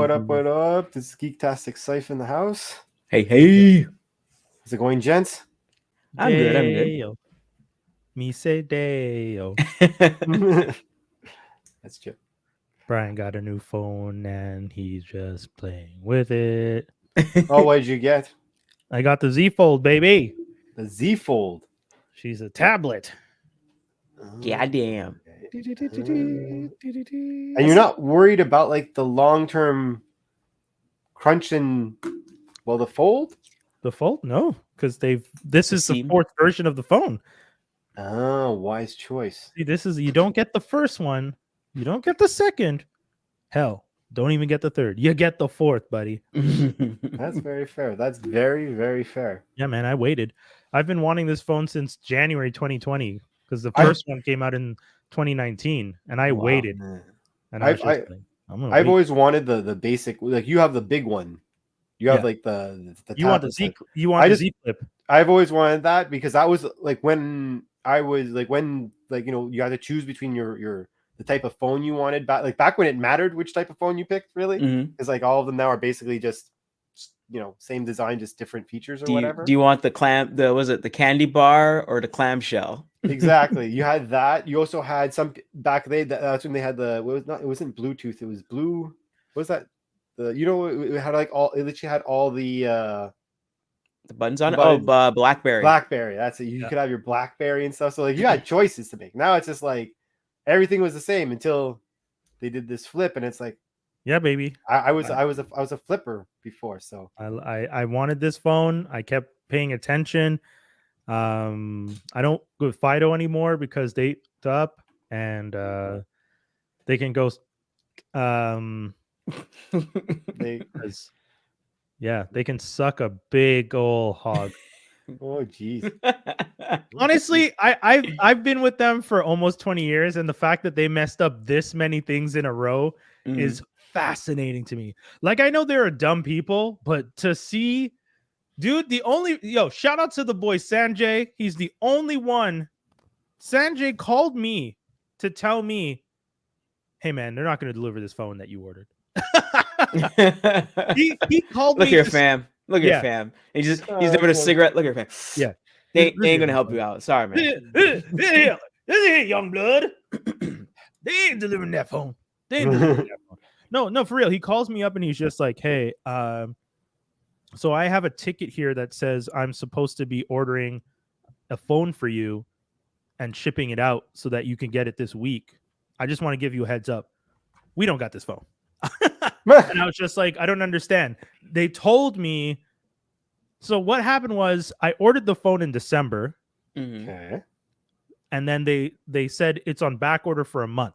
What up? What up? This is Geektastic Syph in the house. Hey. How's it going, gents? I'm good. Deo. Me say Deo. That's true. Brian got a new phone and he's just playing with it. Oh, what did you get? I got the Z Fold, baby. The Z Fold. She's a tablet. Goddamn. And you're not worried about like the long-term crunch in, well, the fold? The Fold? No, because this is the fourth version of the phone. Oh, wise choice. See, this is, you don't get the first one. You don't get the second. Hell, don't even get the third. You get the fourth, buddy. That's very fair. That's very, very fair. Yeah, man, I waited. I've been wanting this phone since January 2020 because the first one came out in 2019, and I waited. Man. And I've always wanted the basic, like you have the big one. You have like the you want the Z, you want the Z Flip. I've always wanted that because that was like when I was like when like you had to choose between the type of phone you wanted back when it mattered which type of phone you picked, really, because like all of them now are basically just same design, just different features or whatever. Do you want the the candy bar or the clamshell? Exactly. You had that. You also had some back then. That's when they had it wasn't Bluetooth. It was blue. What was that? It had like it literally had all the buttons on it. Oh, BlackBerry. BlackBerry. That's it. You could have your BlackBerry and stuff. So like you had choices to make. Now it's just like everything was the same until they did this flip, and it's like, yeah, baby. I was a flipper before, so I wanted this phone. I kept paying attention. I don't go with Fido anymore because they up and they can go. They can suck a big old hog. Oh geez. Honestly, I've been with them for almost 20 years, and the fact that they messed up this many things in a row is fascinating to me. Like, I know there are dumb people, but to see, dude, shout out to the boy Sanjay. He's the only one. Sanjay called me to tell me, hey man, they're not going to deliver this phone that you ordered. he called me. Look here, fam. Look here, fam. He's doing a cigarette. Look here, fam. Yeah. They ain't gonna help you out. Sorry, man. Hey, young blood. They ain't delivering that phone. No, for real. He calls me up and he's just like, hey, so I have a ticket here that says I'm supposed to be ordering a phone for you and shipping it out so that you can get it this week. I just want to give you a heads up. We don't got this phone. And I was just like, I don't understand. They told me. So what happened was I ordered the phone in December. Okay. And then they said it's on back order for a month.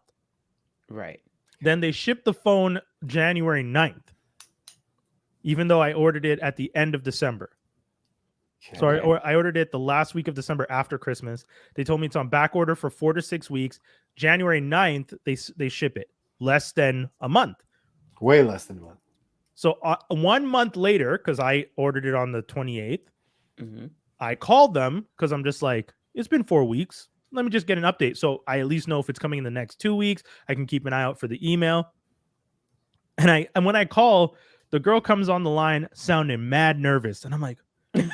Right. Then they shipped the phone January 9th, even though I ordered it at the end of December. Okay. So I ordered it the last week of December after Christmas. They told me it's on back order for 4 to 6 weeks. January 9th, they ship it. Less than a month. Way less than a month. So 1 month later, because I ordered it on the 28th, I called them because I'm just like, it's been 4 weeks. Let me just get an update. So I at least know if it's coming in the next 2 weeks. I can keep an eye out for the email. And when I call, the girl comes on the line sounding mad nervous. And I'm like, she's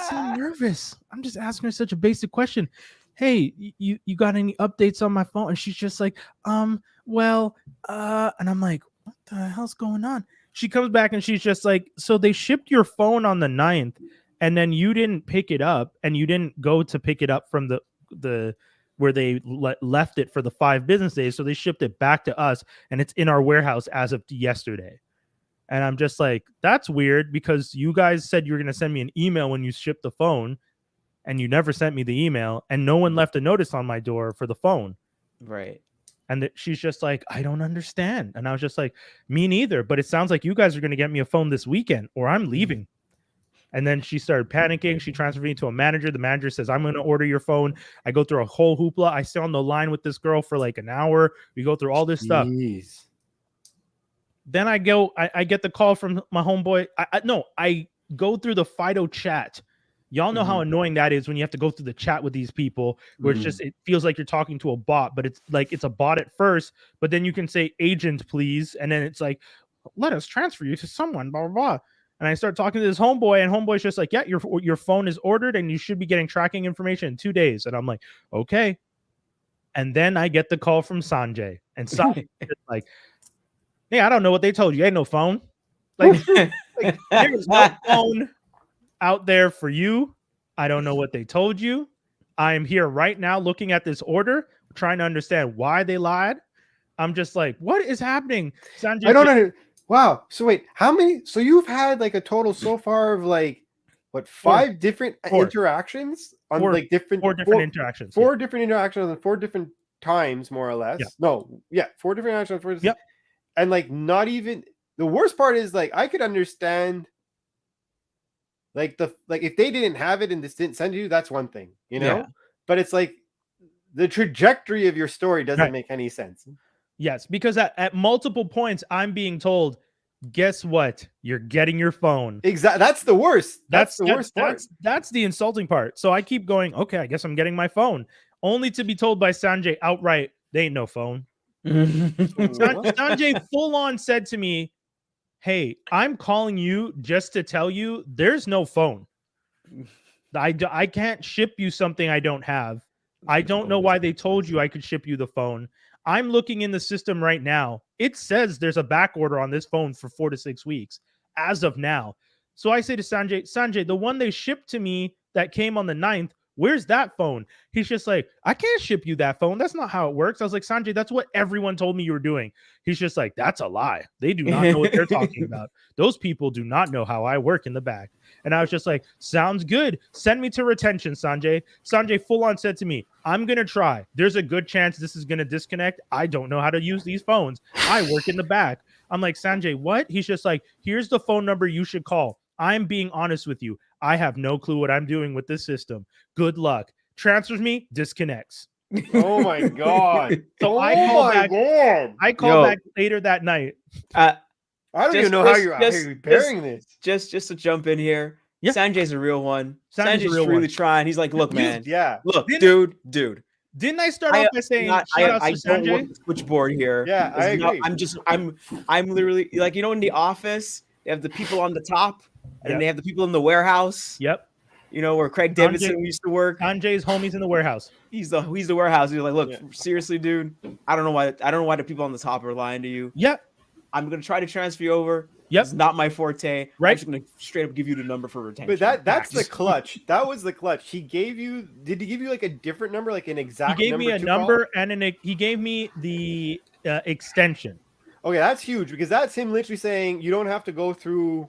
so nervous. I'm just asking her such a basic question. Hey, you got any updates on my phone? And she's just like, and I'm like, what the hell's going on? She comes back and she's just like, so they shipped your phone on the 9th and then you didn't pick it up and you didn't go to pick it up from the where they left it for the 5 business days. So they shipped it back to us and it's in our warehouse as of yesterday. And I'm just like, that's weird because you guys said you were going to send me an email when you shipped the phone. And you never sent me the email, and no one left a notice on my door for the phone. Right. And she's just like, I don't understand. And I was just like, me neither. But it sounds like you guys are going to get me a phone this weekend or I'm leaving. And then she started panicking. She transferred me to a manager. The manager says, I'm going to order your phone. I go through a whole hoopla. I stay on the line with this girl for like an hour. We go through all this stuff. Then I get the call from my homeboy. I go through the Fido chat. Y'all know how annoying that is when you have to go through the chat with these people where it's just, it feels like you're talking to a bot, but it's like, it's a bot at first, but then you can say agent, please. And then it's like, let us transfer you to someone, blah, blah, blah. And I start talking to this homeboy, and homeboy's just like, yeah, your phone is ordered and you should be getting tracking information in 2 days. And I'm like, okay. And then I get the call from Sanjay, and Sanjay is like, hey, I don't know what they told you. Ain't no phone. Like there's no phone out there for you. I don't know what they told you. I am here right now looking at this order, trying to understand why they lied. I'm just like, what is happening? Sanjay, I don't know. Wow. So wait, how many? So you've had like a total so far of like what, 5 different interactions on like different 4 different interactions. 4 different interactions on 4 different times, more or less. Yeah. No, yeah, 4 different interactions. 4 different, yep. And like not even the worst part is like I could understand like if they didn't have it and this didn't send you, that's one thing, you know. Yeah. But it's like the trajectory of your story doesn't make any sense. Yes, because at multiple points I'm being told, guess what? You're getting your phone. Exactly. That's the worst. That's the worst part. That's the insulting part. So I keep going, okay, I guess I'm getting my phone. Only to be told by Sanjay outright, they ain't no phone. Sanjay full on said to me, hey, I'm calling you just to tell you there's no phone. I can't ship you something I don't have. I don't know why they told you I could ship you the phone. I'm looking in the system right now. It says there's a back order on this phone for 4 to 6 weeks as of now. So I say to Sanjay, the one they shipped to me that came on the 9th, where's that phone? He's just like, I can't ship you that phone. That's not how it works. I was like, Sanjay, that's what everyone told me you were doing. He's just like, that's a lie. They do not know what they're talking about. Those people do not know how I work in the back. And I was just like, sounds good. Send me to retention, Sanjay. Sanjay full on said to me, I'm going to try. There's a good chance this is going to disconnect. I don't know how to use these phones. I work in the back. I'm like, Sanjay, what? He's just like, here's the phone number you should call. I'm being honest with you. I have no clue what I'm doing with this system. Good luck. Transfers me, disconnects. Oh my God. So I call back later that night. I don't even know how you're repairing this. Just to jump in here. Yeah. Sanjay's a real one. Sanjay's really trying. He's like, look, man. Yeah. Look, dude. Didn't I start off by saying shout out to Sanjay? Don't want the switchboard here. Yeah, I agree. I'm literally like, you know, in the office, they have the people on the top, and then they have the people in the warehouse. Yep. You know, where Craig Davidson used to work. Sanjay's homies in the warehouse. He's the warehouse. He's like, look, seriously, dude. I don't know why the people on the top are lying to you. Yep. I'm gonna try to transfer you over. Yep. It's not my forte. Right. I'm just gonna straight up give you the number for retention. But that's the clutch. That was the clutch. Did he give you like a different number, like an exact number? He gave me a number and he gave me the extension. Okay, that's huge because that's him literally saying you don't have to go through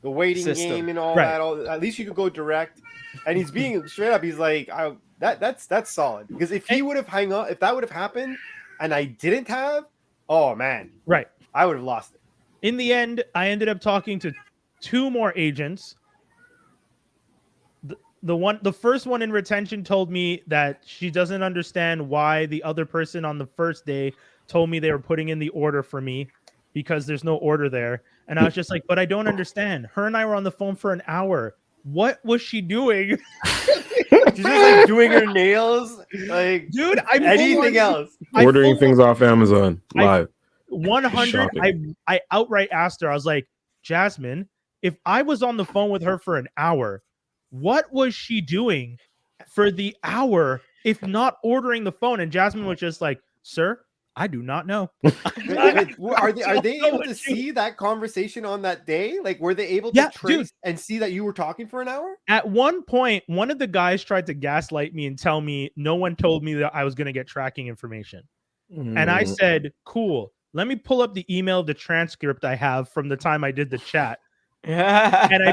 the waiting game and all that. At least you could go direct. And he's being straight up. He's like, that's solid. Because if he would have hung up, if that would have happened, and I didn't have, oh man, right, I would have lost it. In the end, I ended up talking to 2 more agents. The first one in retention told me that she doesn't understand why the other person on the first day told me they were putting in the order for me because there's no order there. And I was just like, but I don't understand. Her and I were on the phone for an hour. What was she doing? She's just like doing her nails, like dude. I'm anything else. Ordering things off Amazon live. 100. I outright asked her. I was like, Jasmine, if I was on the phone with her for an hour, what was she doing for the hour if not ordering the phone? And Jasmine was just like, sir, I do not know. Are they able to see that conversation on that day? Like, were they able to trace and see that you were talking for an hour? At one point, one of the guys tried to gaslight me and tell me no one told me that I was going to get tracking information. And I said, cool. Let me pull up the email, the transcript I have from the time I did the chat. And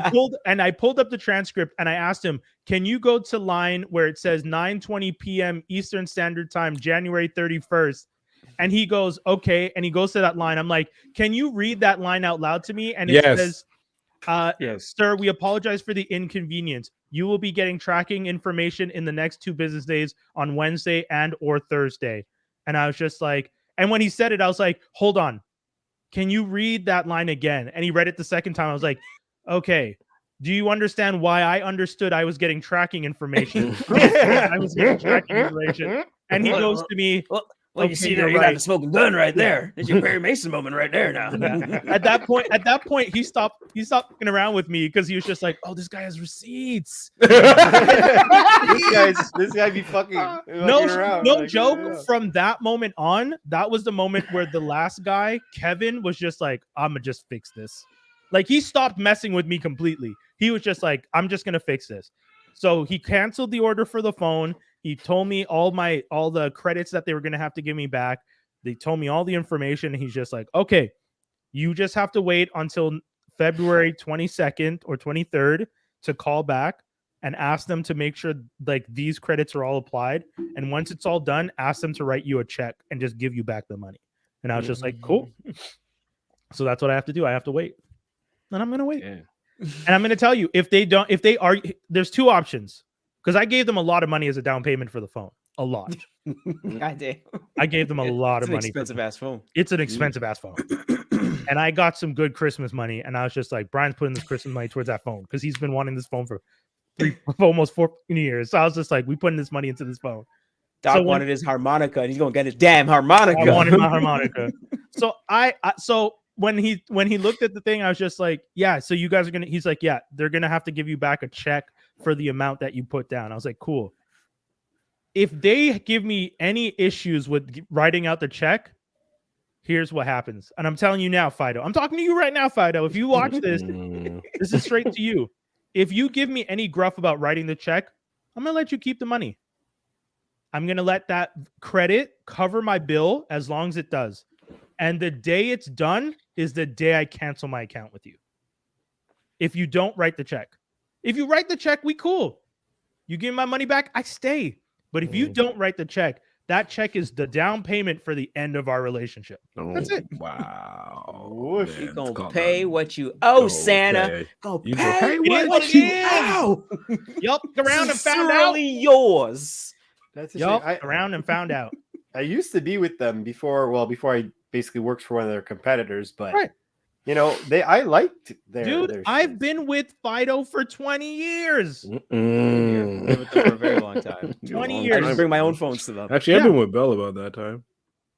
I pulled up the transcript and I asked him, can you go to line where it says 9:20 p.m. Eastern Standard Time, January 31st? And he goes, okay. And he goes to that line. I'm like, can you read that line out loud to me? And it says, yes, sir, we apologize for the inconvenience. You will be getting tracking information in the next 2 business days on Wednesday and or Thursday. And I was just like, and when he said it, I was like, hold on. Can you read that line again? And he read it the second time. I was like, okay, Do you understand why I understood I was getting tracking information? I was getting tracking information. And he goes to me, Well, okay, you see you're there, you got right. the smoking gun right there. There's your Perry Mason moment right there now. At that point, he stopped fucking around with me because he was just like, "Oh, this guy has receipts." This guy be fucking around. No like, joke. yeah. From that moment on, that was the moment where the last guy, Kevin, was just like, "I'm gonna just fix this." Like he stopped messing with me completely. He was just like, "I'm just gonna fix this." So he canceled the order for the phone. He told me all the credits that they were gonna have to give me back. They told me all the information. He's just like, "Okay, you just have to wait until February 22nd or 23rd to call back and ask them to make sure like these credits are all applied. And once it's all done, ask them to write you a check and just give you back the money." And I was just like, cool. So that's what I have to do. I have to wait. And I'm going to wait. Yeah. And I'm going to tell you, there's two options. Because I gave them a lot of money as a down payment for the phone. A lot. God damn. I gave them a lot of money. It's an expensive ass phone. It's an expensive ass phone. And I got some good Christmas money. And I was just like, Brian's putting this Christmas money towards that phone. Because he's been wanting this phone for almost 14 years. So I was just like, we putting this money into this phone. Doc wanted his harmonica and he's going to get his damn harmonica. I wanted my harmonica. So so when he looked at the thing, I was just like, yeah, so you guys are going to, he's like, yeah, they're going to have to give you back a check for the amount that you put down. I was like, cool. If they give me any issues with writing out the check, here's what happens. And I'm telling you now, Fido, I'm talking to you right now, Fido. If you watch this, this is straight to you. If you give me any gruff about writing the check, I'm going to let you keep the money. I'm going to let that credit cover my bill as long as it does. And the day it's done is the day I cancel my account with you. If you don't write the check. If you write the check, we cool. You give me my money back, I stay. But if you don't write the check, that check is the down payment for the end of our relationship. That's it. Wow. You're going to pay what you owe, Santa. Go pay what you owe. Yup, around and found out. Yours. That's around and found out. I used to be with them before I basically worked for one of their competitors, but you know, I liked their I've been with Fido for 20 years. I've been with them for a very long time. 20 years. I just bring my own phones to them. Actually, I've been with Bell about that time.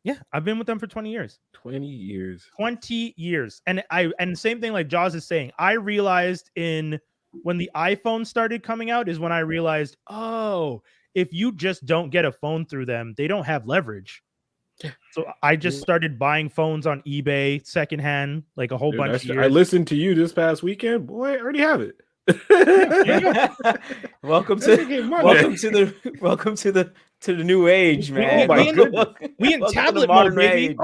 Yeah, I've been with them for 20 years. 20 years. 20 years. And same thing like Jaws is saying. I realized when the iPhone started coming out is when I realized, oh, if you just don't get a phone through them, they don't have leverage. So I just started buying phones on eBay, secondhand, like a whole bunch of years. I listened to you this past weekend. Boy, I already have it. Welcome to the new age, man. We in tablet mode, baby.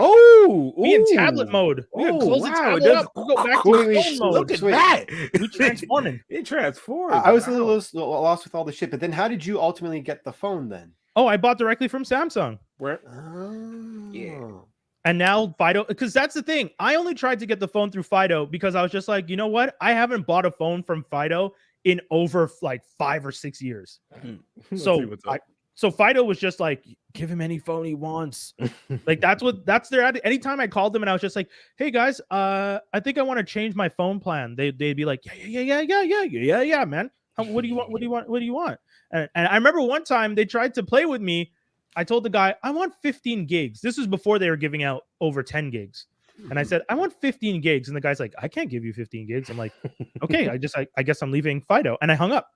We in tablet mode. We gotta close the tablet up. We'll go back to phone mode. Look at that. We transforming. It transformed. I was a little lost with all the shit, but then how did you ultimately get the phone then? Oh, I bought directly from Samsung. Where? Yeah. And now Fido, because that's the thing. I only tried to get the phone through Fido because I was just like, you know what? I haven't bought a phone from Fido in over like 5 or 6 years. So Fido was just like, give him any phone he wants. Like that's their attitude. Anytime I called them and I was just like, hey guys, I think I want to change my phone plan. They'd be like, yeah, man. What do you want? And I remember one time they tried to play with me. I told the guy, I want 15 gigs. This was before they were giving out over 10 gigs. And I said, I want 15 gigs. And the guy's like, I can't give you 15 gigs. I'm like, okay, I guess I'm leaving Fido. And I hung up.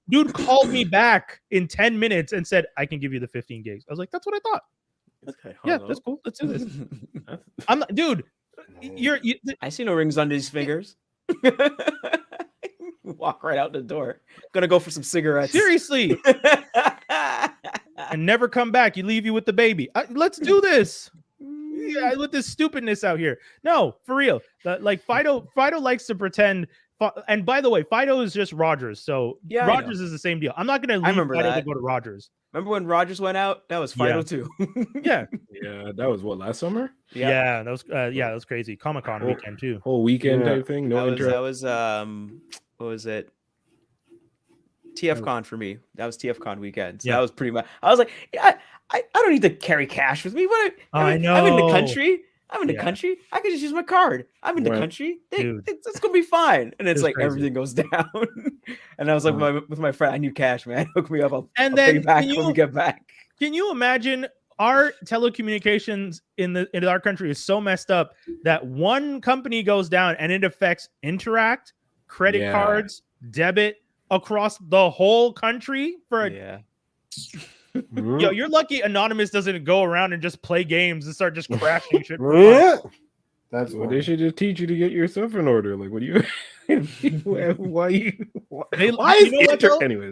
Dude called me back in 10 minutes and said, I can give you the 15 gigs. I was like, that's what I thought. Okay, yeah, that's cool. Let's do this. I'm not, dude. I see no rings under his fingers. Walk right out the door. Gonna go for some cigarettes. Seriously. And never come back. You leave you with the baby. Let's do this. Yeah, with this stupidness out here. No, for real. Like Fido likes to pretend. And by the way, Fido is just Rogers. So yeah, Rogers is the same deal. I'm not going to leave Fido to go to Rogers. Remember when Rogers went out? That was Fido too. Yeah. Yeah, that was what, last summer? Yeah, that was crazy. Comic-Con weekend too. Whole weekend type thing. That was what was it? TFCon for me. That was TFCon weekend. So that was pretty much. I was like, yeah, I don't need to carry cash with me. I know. I'm in the country. I'm in the country. I can just use my card. I'm in the country. It's gonna be fine. And it's like crazy. Everything goes down. And I was like with my friend, I need cash, man. Hook me up. I'll pay you back when we get back. Can you imagine our telecommunications in our country is so messed up that one company goes down and it affects Interact, credit cards, debit across the whole country for Yo, you're lucky Anonymous doesn't go around and just play games and start just crashing shit. That's what they should just teach you to get your stuff in order. Like, what do you? Anyways,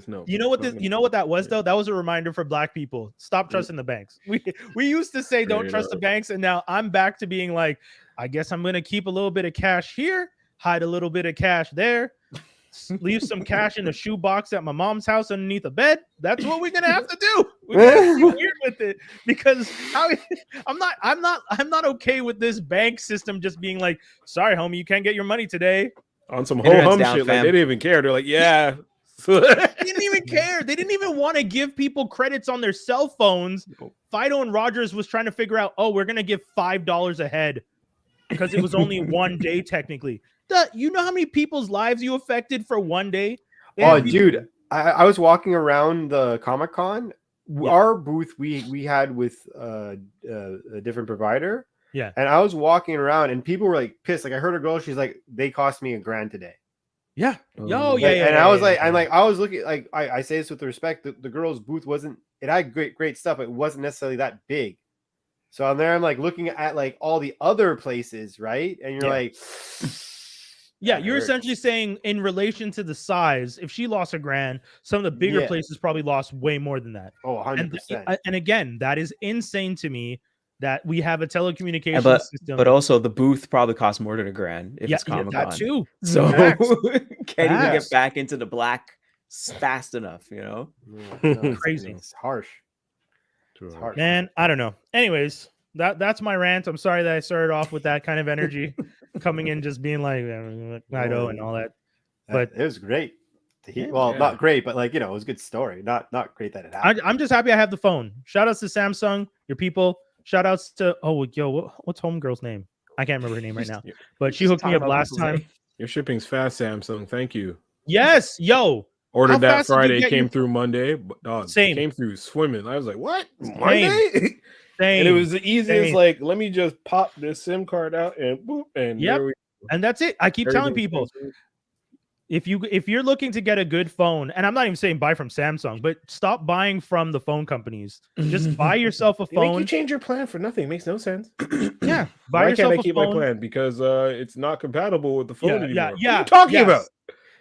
no. You know what that was though? That was a reminder for Black people. Stop trusting the banks. We used to say don't trust the banks, and now I'm back to being like, I guess I'm gonna keep a little bit of cash here, hide a little bit of cash there. Leave some cash in a shoebox at my mom's house underneath a bed. That's what we're gonna have to do. We're gonna be weird with it because I'm not okay with this bank system just being like, sorry, homie, you can't get your money today. On some whole hum shit, like they didn't even care. They're like, yeah. They didn't even care. They didn't even want to give people credits on their cell phones. Fido and Rogers was trying to figure out, we're gonna give $5 a head because it was only one day technically. You know how many people's lives you affected for one day? Dude, I was walking around the Comic-Con. Yeah. Our booth we had with a different provider. Yeah. And I was walking around and people were like pissed. Like I heard a girl, she's like, they cost me $1,000 today. Yeah. And I was like, I was looking, like I say this with respect, the girl's booth it had great stuff. It wasn't necessarily that big. So I'm there, I'm like looking at like all the other places, right? And you're like, yeah, you're essentially saying in relation to the size, if she lost $1,000, some of the bigger places probably lost way more than that. Oh, 100%. And again, that is insane to me that we have a telecommunications system. But also the booth probably costs more than $1,000 if it's Comic-Con. That too. So can't even get back into the black fast enough, you know? No, crazy. It's harsh. It's harsh. Man, I don't know. Anyways, that's my rant. I'm sorry that I started off with that kind of energy. Coming in just being like I know and all that, but it was great. Not great, but like, you know, it was a good story. Not great that it happened. I'm just happy I have the phone. Shout outs to Samsung, your people. Shout outs to what's homegirl's name? I can't remember her name right now, but she hooked me up last time. Your shipping's fast, Samsung. Thank you. Yes, ordered that Friday, came through Monday. Same, came through swimming. I was like, what? Monday? Same. And it was the easiest. Like, let me just pop this SIM card out and boop, and there we go. And that's it. I keep telling people, if you're looking to get a good phone, and I'm not even saying buy from Samsung, but stop buying from the phone companies. Just buy yourself a phone. Make you change your plan for nothing. It makes no sense. Yeah. Why can't I keep my plan? Because it's not compatible with the phone anymore. Yeah. What are you talking about?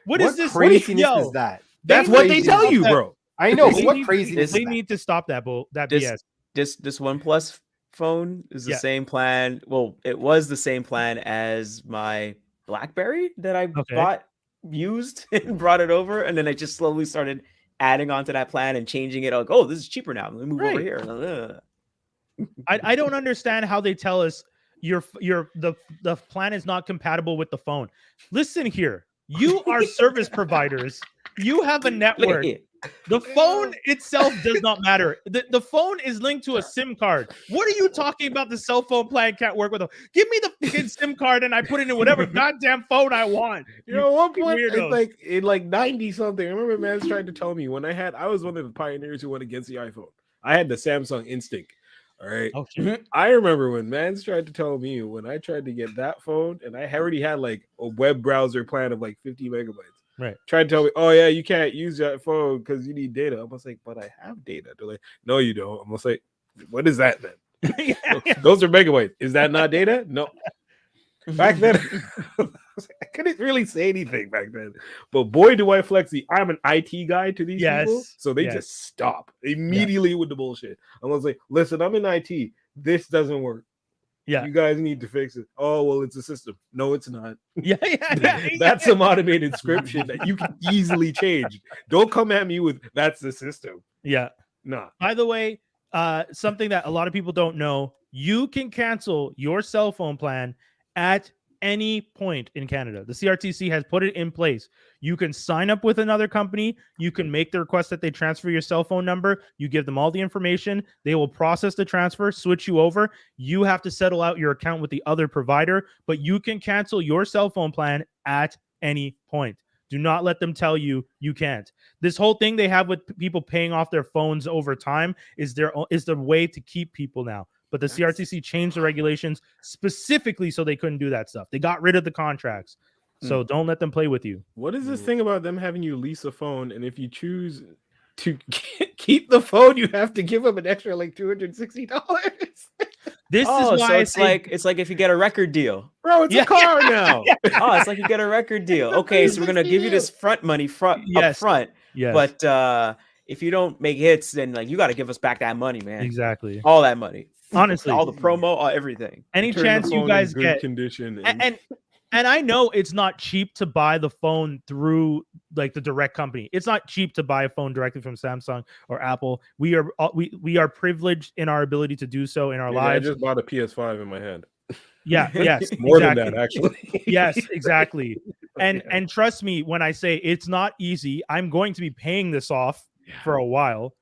What is this craziness is that? That's what they tell you, bro. I know. What craziness? They need to stop that BS. This OnePlus phone is the same plan. Well, it was the same plan as my BlackBerry that I bought used and brought it over, and then I just slowly started adding onto that plan and changing it. Like, oh, this is cheaper now. Let me move over here. I don't understand how they tell us the plan is not compatible with the phone. Listen here, you are service providers. You have a network. The phone itself does not matter. The phone is linked to a SIM card. What are you talking about? The cell phone plan can't work with them. Give me the fucking SIM card and I put it in whatever goddamn phone I want. You know, at one point, it's like 90 something. I remember Mans tried to tell me when I was one of the pioneers who went against the iPhone. I had the Samsung Instinct. All right. Oh, shit. I remember when Mans tried to tell me when I tried to get that phone, and I already had like a web browser plan of like 50 megabytes. Right. Tried to tell me, oh yeah, you can't use that phone because you need data. I was like, but I have data. They're like, no, you don't. I'm gonna say, what is that then? Those are megabytes. Is that not data? No. Back then, I couldn't really say anything back then. But boy, do I flex I'm an IT guy to these people. So they just stop immediately with the bullshit. I was like, listen, I'm in IT. This doesn't work. Yeah, you guys need to fix it. Oh, well, it's a system. No, it's not. That's some automated scription that you can easily change. Don't come at me with that's the system. Yeah. Nah. By the way, something that a lot of people don't know, you can cancel your cell phone plan at any point in Canada. The CRTC has put it in place. You can sign up with another company. You can make the request that they transfer your cell phone number. You give them all the information. They will process the transfer, switch you over. You have to settle out your account with the other provider, but you can cancel your cell phone plan at any point. Do not let them tell you you can't. This whole thing they have with people paying off their phones over time is the way to keep people now. But the CRTC changed the regulations specifically so they couldn't do that stuff. They got rid of the contracts. So don't let them play with you. What is this thing about them having you lease a phone, and if you choose to keep the phone, you have to give them an extra like $260? This is why so it's like if you get a record deal, bro. It's a car now. Oh, it's like you get a record deal. Okay, so we're gonna give you this front money up front. Yes. But if you don't make hits, then like you got to give us back that money, man. Exactly. All that money. Honestly, all the promo, everything. Any chance you guys get condition and I know it's not cheap to buy the phone through like the direct company. It's not cheap to buy a phone directly from Samsung or Apple. We are privileged in our ability to do so in our lives. I just bought a PS5 in my hand. Yeah, yes, more than that actually. Yes, exactly. And trust me when I say it's not easy. I'm going to be paying this off for a while.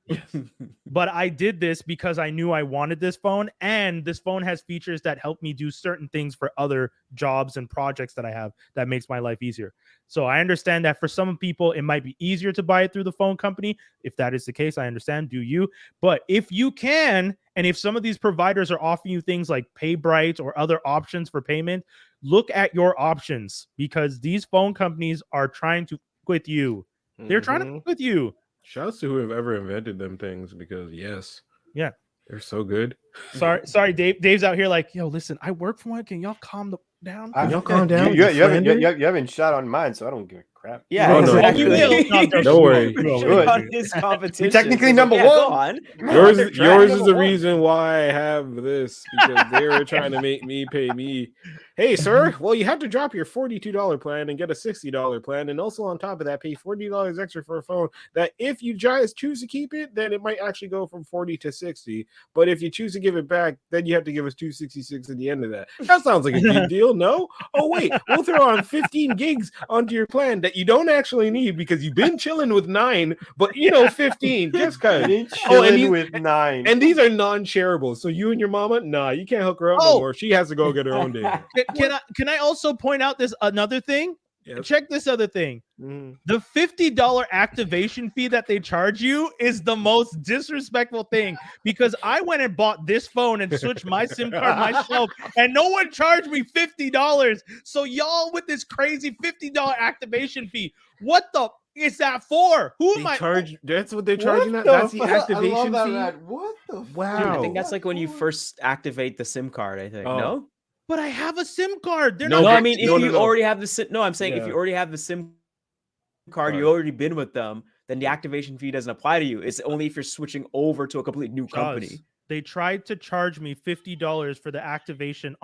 But I did this because I knew I wanted this phone, and this phone has features that help me do certain things for other jobs and projects that I have that makes my life easier. So I understand that for some people it might be easier to buy it through the phone company. If that is the case, I understand. Do you? But if you can, and if some of these providers are offering you things like PayBright or other options for payment, look at your options, because these phone companies are trying to quit you. They're trying to quit you. Shouts to whoever invented them things, because yeah, they're so good. Sorry, Dave. Dave's out here like, yo, listen, I work for one. Can y'all calm down? Can y'all calm down? You haven't shot on mine, so I don't give a crap. Yeah, exactly. Don't worry. His competition. You're technically number one. Go on. Yours is the reason why I have this, because they were trying to make me pay me. Hey, sir, well, you have to drop your $42 plan and get a $60 plan, and also on top of that, pay $40 extra for a phone that if you just choose to keep it, then it might actually go from 40 to 60. But if you choose to give it back, then you have to give us $266 at the end of that. That sounds like a big deal, no? Oh, wait, we'll throw on 15 gigs onto your plan that you don't actually need because you've been chilling with 9, but 15 just because. With 9. And these are non-shareable. So you and your mama, nah, you can't hook her up no more. She has to go get her own data. Can I also point out this another thing? Yep. Check this other thing. The $50 activation fee that they charge you is the most disrespectful thing, because I went and bought this phone and switched my SIM card myself, and no one charged me $50. So y'all with this crazy $50 activation fee, what the is that for? Who am I? That's what they're charging. That's the activation fee. What the? Wow. Dude, I think that's like when you first activate the SIM card. I think no. But I have a SIM card. I mean, if you already have the SIM, I'm saying if you already have the SIM card, you already been with them, then the activation fee doesn't apply to you. It's only if you're switching over to a completely new company. They tried to charge me $50 for the activation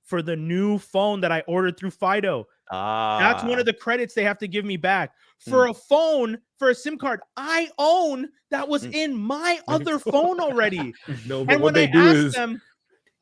for the new phone that I ordered through Fido. That's one of the credits they have to give me back for a phone, for a SIM card I own that was in my other phone already. No, but and what when they do asked is them,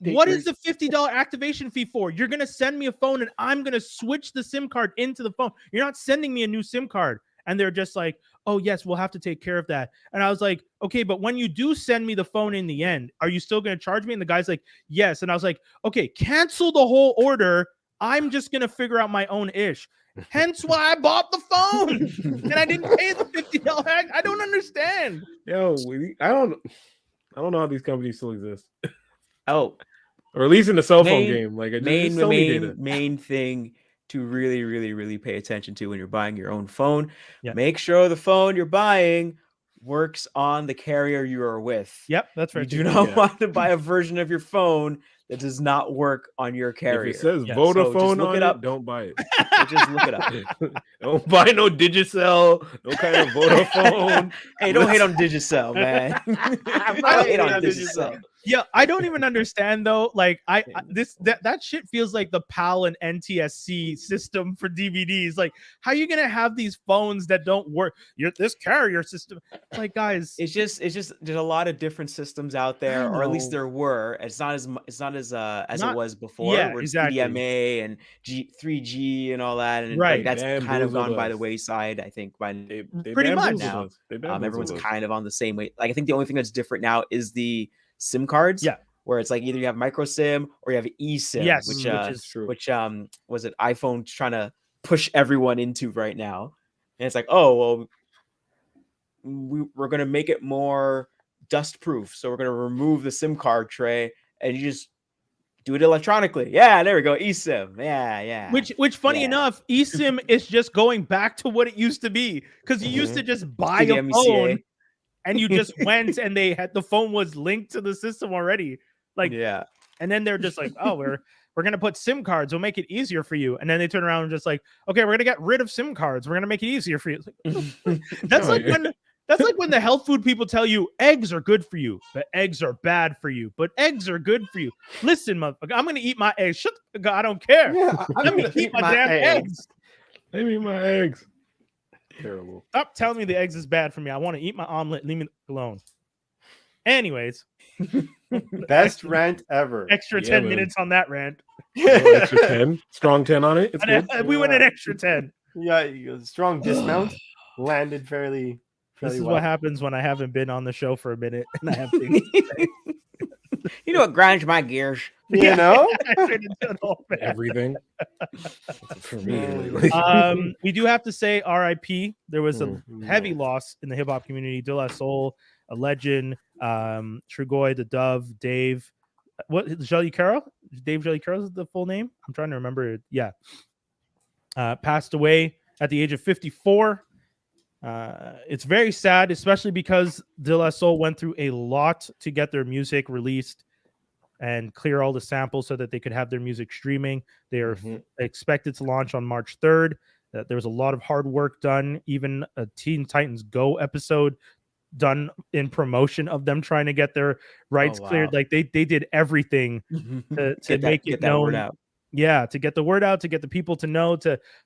what is the $50 activation fee for? You're going to send me a phone and I'm going to switch the SIM card into the phone. You're not sending me a new SIM card. And they're just like, oh, yes, we'll have to take care of that. And I was like, okay, but when you do send me the phone in the end, are you still going to charge me? And the guy's like, yes. And I was like, okay, cancel the whole order. I'm just going to figure out my own ish. Hence why I bought the phone. And I didn't pay the $50. I don't understand. Yo, I don't know how these companies still exist. Oh, or at least in the cell phone game, like main thing to really, really, really pay attention to when you're buying your own phone. Yeah. Make sure the phone you're buying works on the carrier you are with. Yep, that's right. You do not want to buy a version of your phone that does not work on your carrier. If it says Vodafone on it, don't buy it. Just look it up. Don't buy no Digicel, no kind of Vodafone. Hey, don't hate on Digicel, man. Don't hate on Digicel. Yeah, I don't even understand though. Like that shit feels like the PAL and NTSC system for DVDs. Like, how are you gonna have these phones that don't work? This carrier system. Like, guys, it's just there's a lot of different systems out there, or at least there were. It's not as it was before. Yeah, where it's exactly. CDMA and 3G and all that, and right. like, that's kind of gone by the wayside. I think by pretty much now, everyone's kind of on the same way. Like, I think the only thing that's different now is the SIM cards, where it's like either you have micro SIM or you have eSIM, which is true. Which was it iPhone trying to push everyone into right now, and it's like, oh well, we're gonna make it more dust proof, so we're gonna remove the SIM card tray and you just do it electronically. Yeah, there we go, eSIM. Yeah. Which funny enough, eSIM is just going back to what it used to be, because you used to just buy a phone. And you just went and the phone was linked to the system already. Like, and then they're just like, oh, we're gonna put SIM cards, we'll make it easier for you. And then they turn around and just like, okay, we're gonna get rid of SIM cards, we're gonna make it easier for you. Like, that's like when the health food people tell you eggs are good for you, but eggs are bad for you, but eggs are good for you. Listen, motherfucker, I'm gonna eat my eggs. Shut the God, I don't care. Let me eat my damn eggs. Let me eat my eggs. Terrible. Stop telling me the eggs is bad for me. I want to eat my omelet. Leave me alone. Anyways. Best rant ever. Extra 10 minutes on that rant. Extra 10. Strong 10 on it. It's good. We went an extra 10. Yeah, strong dismount. Landed fairly This is well. what happens when I haven't been on the show for a minute and I have things to say. You know what grinds my gears? You know? Everything. For me. We do have to say R.I.P. There was a heavy loss in the hip hop community. De La Soul, a legend, Trugoy, the Dove, Dave. What, Jelly Carroll? Dave Jelly Carroll is the full name? I'm trying to remember it. Yeah. Passed away at the age of 54. It's very sad, especially because De La Soul went through a lot to get their music released and clear all the samples so that they could have their music streaming. They are expected to launch on March 3rd. There was a lot of hard work done, even a Teen Titans Go episode done in promotion of them trying to get their rights cleared. Like they did everything to make it known. Yeah, to get the word out, to get the people to know,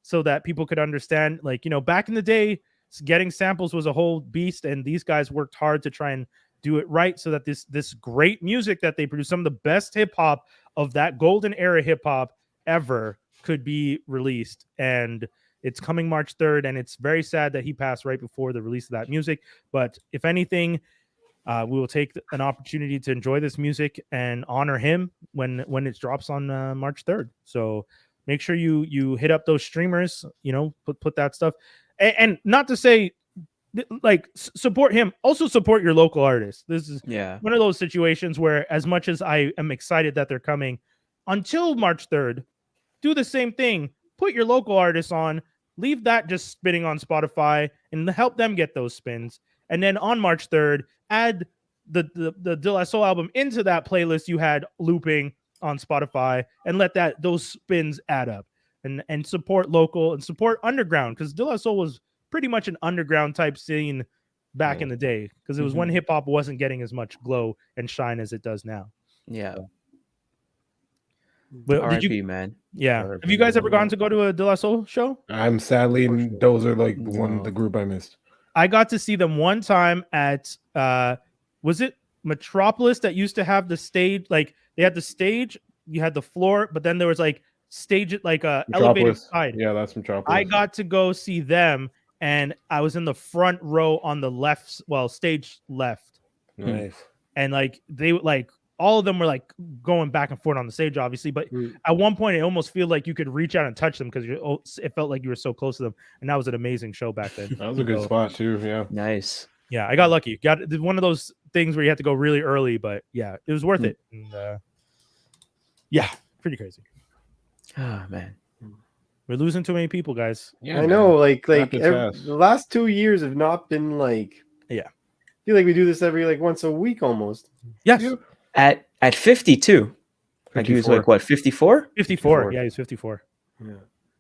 so that people could understand. Like, back in the day, getting samples was a whole beast, and these guys worked hard to try and do it right so that this great music that they produce, some of the best hip hop of that golden era hip hop ever, could be released. And it's coming March 3rd, and it's very sad that he passed right before the release of that music. But if anything, we will take an opportunity to enjoy this music and honor him when it drops on March 3rd. So make sure you hit up those streamers, put that stuff. And not to say, like, support him, also support your local artists. This is one of those situations where, as much as I am excited that they're coming, until March 3rd, do the same thing. Put your local artists on, leave that just spinning on Spotify, and help them get those spins. And then on March 3rd, add the De La Soul album into that playlist you had looping on Spotify, and let those spins add up. And support local and support underground, because De La Soul was pretty much an underground type scene back in the day, because it was when hip hop wasn't getting as much glow and shine as it does now. Yeah. But R.I.P. man. Yeah. Have you guys ever gone to go to a De La Soul show? I'm sadly, those are like the group I missed. I got to see them one time at was it Metropolis that used to have the stage? Like, they had the stage, you had the floor, but then there was like stage it like a elevated side. Yeah, that's Metropolis. I got to go see them, and I was in the front row on the left, stage left. Nice. And like they like all of them were like going back and forth on the stage, obviously, but at one point it almost felt like you could reach out and touch them, because it felt like you were so close to them. And that was an amazing show back then. That was a good spot too. Yeah. Nice. Yeah, I got lucky. Got one of those things where you have to go really early, but yeah, it was worth it. And, yeah, pretty crazy. Oh man, we're losing too many people, guys. Yeah, I know. Like the last 2 years have not been like. Yeah, I feel like we do this every once a week almost. Yes. At 52, like he was like what, 54? 54. Yeah, he's 54. Yeah.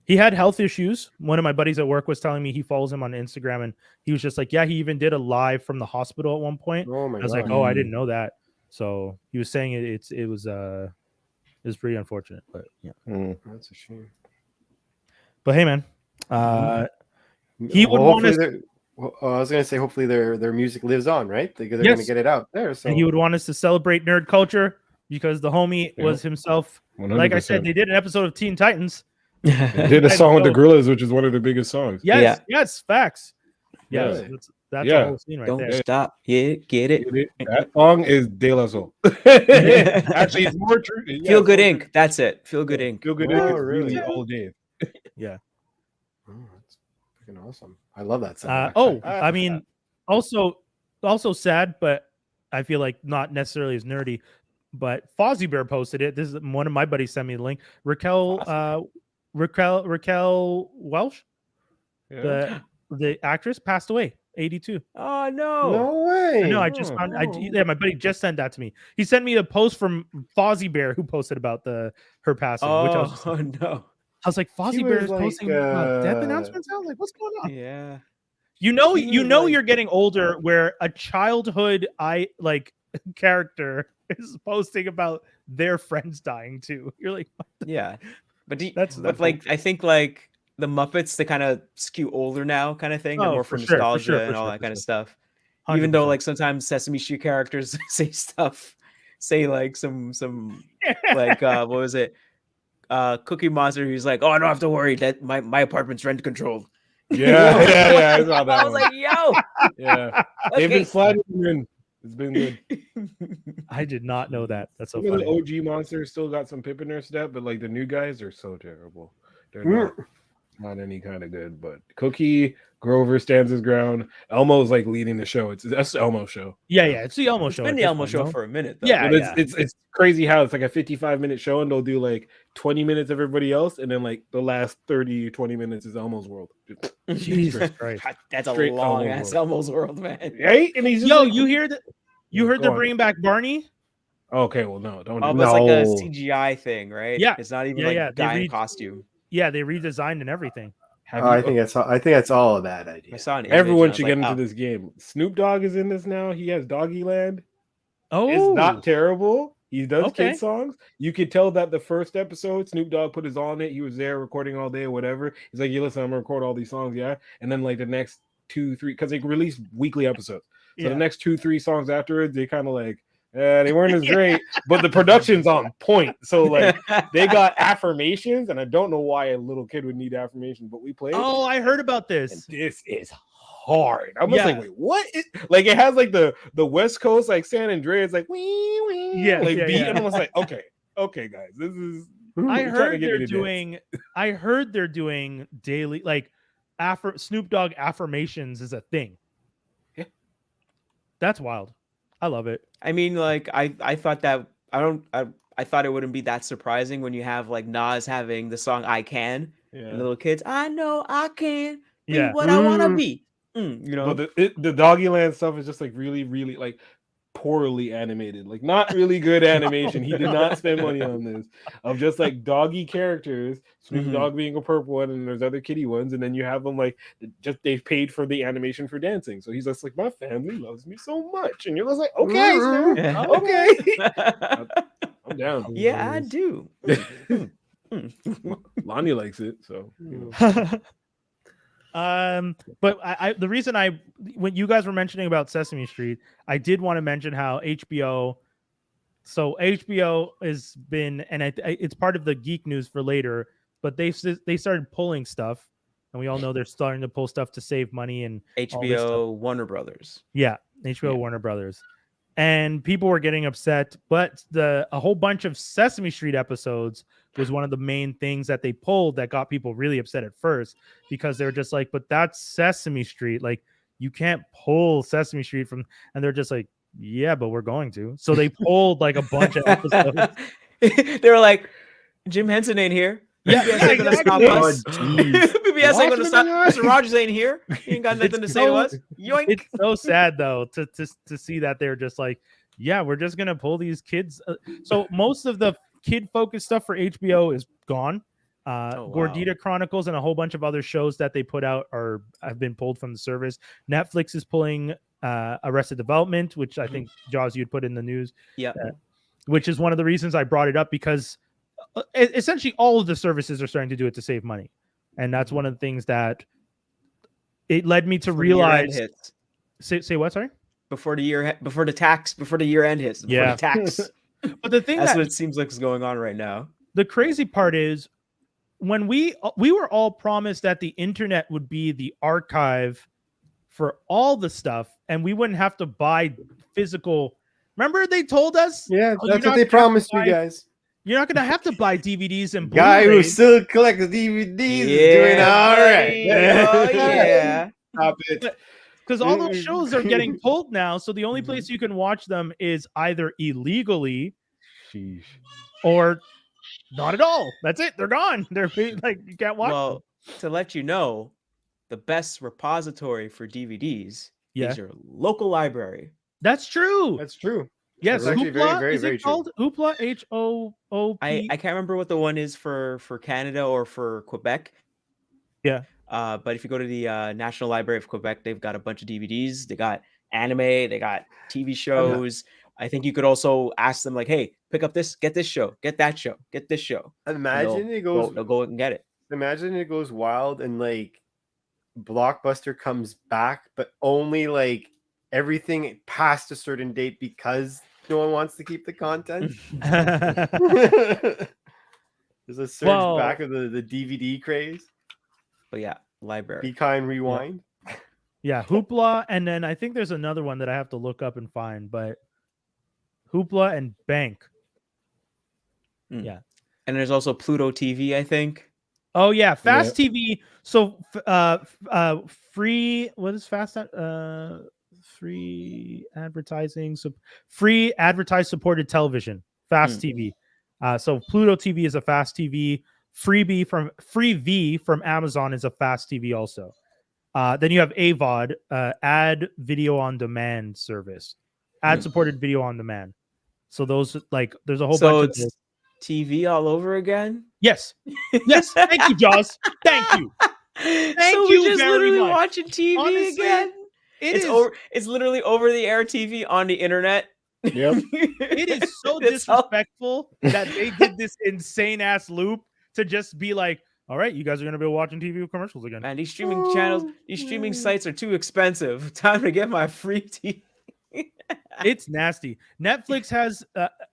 He had health issues. One of my buddies at work was telling me he follows him on Instagram, and he was just like, yeah, he even did a live from the hospital at one point. Oh my God. I was like, oh, I didn't know that. So he was saying it was pretty unfortunate, but yeah, That's a shame. But hey, man, he would want us. Well, I was gonna say, hopefully their music lives on, right? They're Yes. gonna get it out there. So And he would want us to celebrate nerd culture because the homie was himself. 100%. Like I said, they did an episode of Teen Titans. They did a song with the Gorillas, which is one of the biggest songs. Yes, facts. Yes, Really? that's a whole scene right Don't there. stop. Yeah, get it. That song is De La Soul. Actually, it's more true. Yeah, Feel Good Inc. That's it. Feel Good Inc. Feel Good Oh, Inc. is really? really old Dave. Yeah. Oh, that's freaking awesome. I love that song. I mean, also sad, but I feel like not necessarily as nerdy. But Fozzie Bear posted it. This is one of my buddies sent me the link. Raquel Welch, the actress, passed away, 82. Oh no! No way. No, I just found. My buddy just sent that to me. He sent me a post from Fozzie Bear who posted about her passing. Which I was no! I was like, Fozzie Bear is posting death announcements. I was like, what's going on? Yeah. You're getting older where a childhood character is posting about their friends dying too. You're like, yeah, but that's like I think like the Muppets, they kind of skew older now, kind of thing. They're more for nostalgia and all that kind of stuff. 100%. Even though like sometimes Sesame Street characters say like some like what was it? Cookie Monster, who's like, oh, I don't have to worry that my apartment's rent controlled. Yeah. I saw that. I was like, yo, yeah, they've been sliding in. It's been good. I did not know that. That's so funny. funny. The OG monsters still got some pip in their step, but like the new guys are so terrible. They're not any kind of good. But Cookie Grover stands his ground. Elmo's like leading the show. That's the Elmo show. Yeah, it's the Elmo show. It's been the Elmo show for a minute, though. Yeah, it's crazy how it's like a 55-minute show and they'll do like 20 minutes of everybody else, and then like the last 30-20 minutes is Elmo's world. Jesus Christ, that's a long ass Elmo's world, man. Right? And he's just you hear that? You heard they're bringing back Barney? Okay, well, no, don't. It's like a CGI thing, right? Yeah, it's not even like a guy in costume. Yeah, they redesigned and everything. I think that's all a bad idea. I saw an Everyone should get into this game. Snoop Dogg is in this now. He has Doggyland. Oh, it's not terrible. He does kid songs. You could tell that the first episode, Snoop Dogg put his all in it. He was there recording all day or whatever. He's like, "Yeah, listen, I'm gonna record all these songs, yeah." And then like the next 2-3, because they release weekly episodes. So the next 2-3 songs afterwards, they kind of like, they weren't as great, but the production's on point. So like they got affirmations, and I don't know why a little kid would need affirmations, but we played. Oh, I heard about this. This is hard. I was like, wait, what? Like it has like the West Coast, like San Andreas, like wee wee, beat, and I was like, okay, guys, this is. I heard they're doing daily like Snoop Dogg affirmations is a thing. Yeah, that's wild. I love it. I mean, like I thought that I thought it wouldn't be that surprising when you have like Nas having the song "I Can" and little kids. I know I can be what I want to be. You know, but the Doggyland stuff is just like really, really like poorly animated, like not really good animation. He did not spend money on this of just like doggy characters, Snoop Dogg being a purple one, and there's other kitty ones, and then you have them like just they've paid for the animation for dancing. So he's just like, my family loves me so much, and you're just like, okay, Snoop, okay, I'm down. Yeah, I do. Lonnie likes it, so. But I the reason when you guys were mentioning about Sesame Street, I did want to mention how HBO. So HBO has been, and it's part of the geek news for later. But they started pulling stuff, and we all know they're starting to pull stuff to save money and HBO Warner Brothers. Yeah, HBO Warner Brothers, and people were getting upset. But a whole bunch of Sesame Street episodes was one of the main things that they pulled that got people really upset at first, because they were just like, but that's Sesame Street. Like, you can't pull Sesame Street from, and they're just like, yeah, but we're going to. So they pulled like a bunch of episodes. They were like, Jim Henson ain't here. Yeah, ain't gonna stop us. PBS ain't gonna stop. Mr. Rogers ain't here. He ain't got nothing to say to us. Yoink. It's so sad though to see that they're just like, yeah, we're just gonna pull these kids. So most of the kid-focused stuff for HBO is gone. Gordita Chronicles and a whole bunch of other shows that they put out have been pulled from the service. Netflix is pulling Arrested Development, which I think Jaws you'd put in the news. Yeah. Which is one of the reasons I brought it up, because essentially all of the services are starting to do it to save money. And that's one of the things that it led me to realize. Say what? Sorry? Before the year end hits. Before the tax. But the thing that's what it seems like is going on right now. The crazy part is when we were all promised that the internet would be the archive for all the stuff, and we wouldn't have to buy physical. Remember they told us? Yeah, that's what they promised you guys. You're not gonna have to buy DVDs and Guy who still collects DVDs is doing all right. Oh yeah. Stop it. Because all those shows are getting pulled now, so the only place you can watch them is either illegally or not at all. That's it. They're gone. They're like, you can't watch them. To let you know, the best repository for DVDs is your local library. That's true. That's true. Yes, actually Hoopla, is it called Hoopla? H-O-O-P? I can't remember what the one is for Canada or for Quebec. Yeah. But if you go to the National Library of Quebec, they've got a bunch of DVDs. They got anime. They got TV shows. I think you could also ask them like, "Hey, pick up this, get this show, get that show, get this show." Imagine it goes. They'll go and get it. Imagine it goes wild and like Blockbuster comes back, but only like everything past a certain date because no one wants to keep the content. There's a surge back of the DVD craze. But yeah, library. Be Kind Rewind. Yeah, Hoopla, and then I think there's another one that I have to look up and find, but Hoopla and Bank. Yeah. And there's also Pluto TV, I think. Oh yeah, Fast TV. So free, what is Fast free advertising, so free advertised supported television, Fast TV. So Pluto TV is a Fast TV. Free V from Amazon is a Fast TV also. Then you have AVOD, ad video on demand service, ad supported video on demand. So those like there's a whole bunch of those. TV all over again. Yes. Thank you, Jaws. Thank you. Thank you. Just very literally much. Watching TV again. It's literally over the air TV on the internet. Yep. It is so disrespectful that they did this insane ass loop to just be like, all right, you guys are gonna be watching TV commercials again. Man, these streaming channels, these streaming sites are too expensive. Time to get my free TV. It's nasty. Netflix has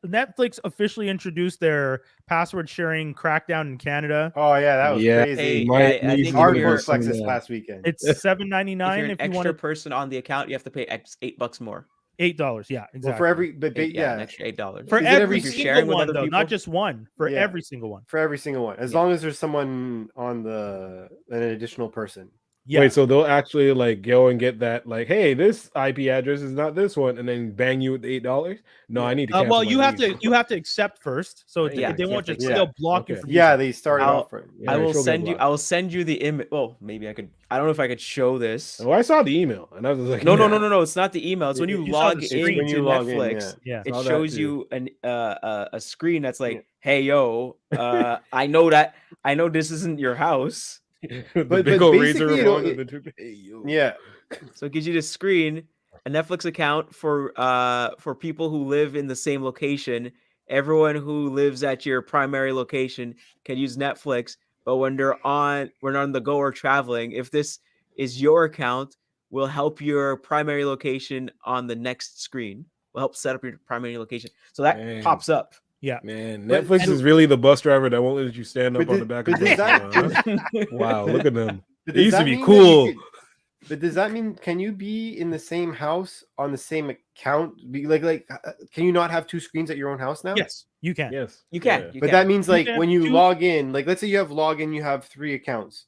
Netflix officially introduced their password sharing crackdown in Canada. Oh yeah, that was crazy. I think hardcore flex this last weekend. It's $7.99 if you want a person on the account, you have to pay $8 more. $8, yeah, exactly. Well, for every, but an extra $8 for every sharing single one, with though, people? not just one. For every single one. For every single one, as long as there's someone on an additional person. Yeah. Wait, so they'll actually like go and get that, like, hey, this IP address is not this one, and then bang you with the $8? No, I need to. Well, you have to accept first, so they won't just still block you. From they started off. I will send you the image. Well, maybe I could. I don't know if I could show this. Oh, I saw the email, and I was like, no. It's not the email. It's when you log into Netflix. It shows you a screen that's like, hey, yo, I know this isn't your house. but razor yeah. So it gives you this screen, a Netflix account for people who live in the same location. Everyone who lives at your primary location can use Netflix, but when they're on the go or traveling, if this is your account, we'll help your primary location on the next screen. We'll help set up your primary location. So that pops up. Yeah, man, Netflix is really the bus driver that won't let you stand up on the back of the bus. Wow, look at them. It used to be cool. But does that mean can you be in the same house on the same account? Be like can you not have two screens at your own house now? Yes, you can. Yes, you can. But that means like when you log in, like let's say you have login, you have 3 accounts.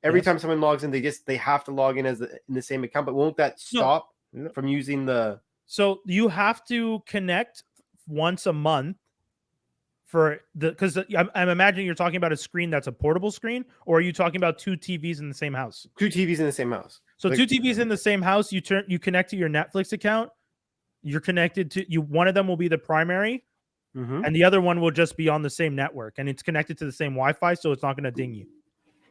Every time someone logs in, they have to log in in the same account. But won't that stop from using the? So you have to connect once a month. Because I'm imagining you're talking about a screen that's a portable screen, or are you talking about 2 TVs in the same house? 2 TVs in the same house. So 2 TVs in the same house, you connect to your Netflix account. You're connected to you. One of them will be the primary, and the other one will just be on the same network, and it's connected to the same Wi-Fi, so it's not going to ding you.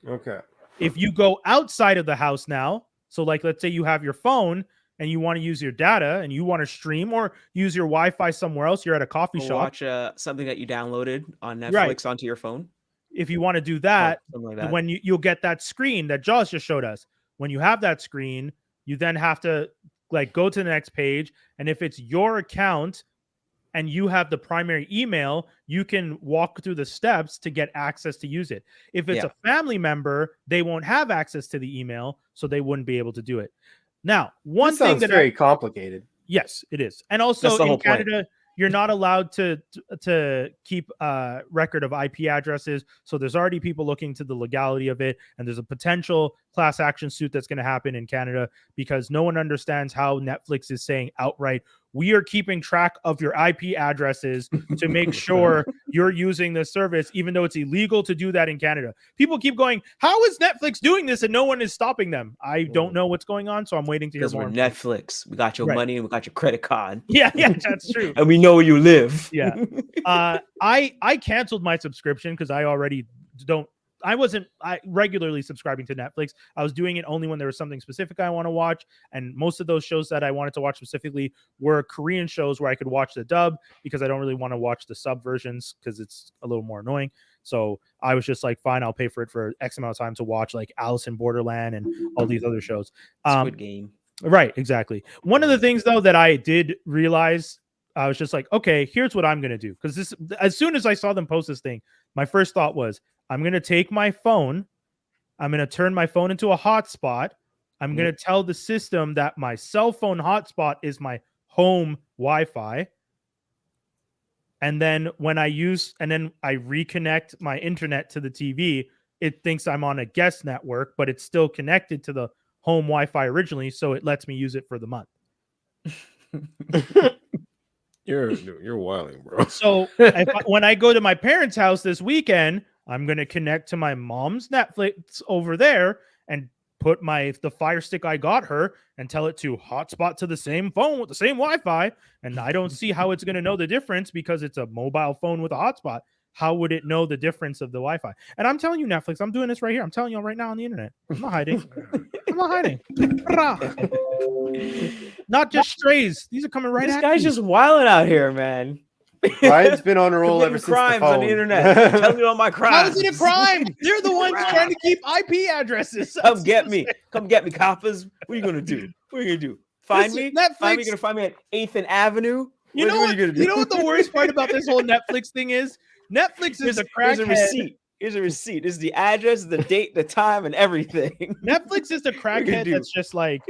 Okay. If you go outside of the house now, so like let's say you have your phone and you want to use your data and you want to stream or use your Wi-Fi somewhere else, you're at a coffee shop. Watch something that you downloaded on Netflix onto your phone. If you want to do that, when you'll get that screen that Jaws just showed us. When you have that screen, you then have to like go to the next page. And if it's your account and you have the primary email, you can walk through the steps to get access to use it. If it's a family member, they won't have access to the email, so they wouldn't be able to do it. Now, one thing that's very complicated. Yes, it is. And also in Canada, you're not allowed to keep a record of IP addresses. So there's already people looking to the legality of it. And there's a potential class action suit that's going to happen in Canada because no one understands how Netflix is saying outright, we are keeping track of your IP addresses to make sure you're using this service, even though it's illegal to do that in Canada. People keep going, how is Netflix doing this? And no one is stopping them. I don't know what's going on, so I'm waiting to hear more. Because we're Netflix. We got your money and we got your credit card. Yeah, that's true. And we know where you live. Yeah. I canceled my subscription because I already I wasn't regularly subscribing to Netflix. I was doing it only when there was something specific I want to watch. And most of those shows that I wanted to watch specifically were Korean shows where I could watch the dub because I don't really want to watch the sub versions because it's a little more annoying. So I was just like, fine, I'll pay for it for X amount of time to watch like Alice in Borderland and all these other shows. Squid Game. Right, exactly. One of the things though that I did realize, I was just like, okay, here's what I'm going to do. Because this, as soon as I saw them post this thing, my first thought was, I'm going to take my phone. I'm going to turn my phone into a hotspot. I'm going to tell the system that my cell phone hotspot is my home Wi-Fi. And then when I reconnect my internet to the TV, it thinks I'm on a guest network, but it's still connected to the home Wi-Fi originally. So it lets me use it for the month. You're wilding, bro. So when I go to my parents' house this weekend, I'm going to connect to my mom's Netflix over there and put the Fire Stick I got her and tell it to hotspot to the same phone with the same Wi-Fi. And I don't see how it's going to know the difference because it's a mobile phone with a hotspot. How would it know the difference of the Wi-Fi? And I'm telling you, Netflix, I'm doing this right here. I'm telling you right now on the internet. I'm not hiding. I'm not hiding. Not just strays. These are coming right at me. This guy's just wilding out here, man. Ryan's been on a roll ever since crimes the phone. on the internet. Tell me all my crimes. How is it a crime? They're the ones trying to keep IP addresses. Come get me. Come get me, coppers. What are you gonna do? What are you gonna do? Find me? Netflix. You're gonna find me at 8th and Avenue? You know what the worst part about this whole Netflix thing is? Netflix is a crackhead. Here's a receipt. Here's a receipt. This is the address, the date, the time, and everything. Netflix is the crackhead that's just like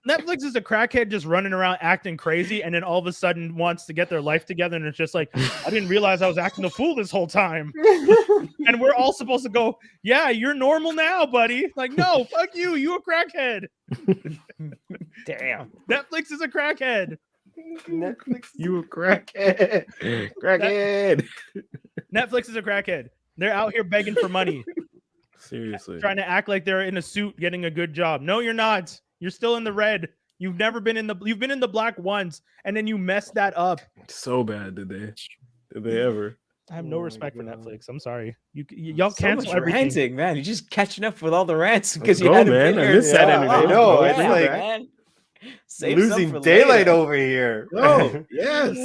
Netflix is a crackhead just running around acting crazy and then all of a sudden wants to get their life together. And it's just like, I didn't realize I was acting a fool this whole time. And we're all supposed to go, yeah, you're normal now, buddy. Like, no, fuck you. You a crackhead. Damn. Netflix is a crackhead. Netflix, you a crackhead. Crackhead. Netflix is a crackhead. They're out here begging for money. Seriously. Trying to act like they're in a suit getting a good job. No, you're not. You're still in the red. You've never been you've been in the black once, and then you messed that up. So bad, did they ever? I have no respect for Netflix. I'm sorry. Y'all cancel everything. Ranting, man. You're just catching up with all the rants because you had man. I miss that anime. I know. It's like man. losing daylight over here. Oh, yes.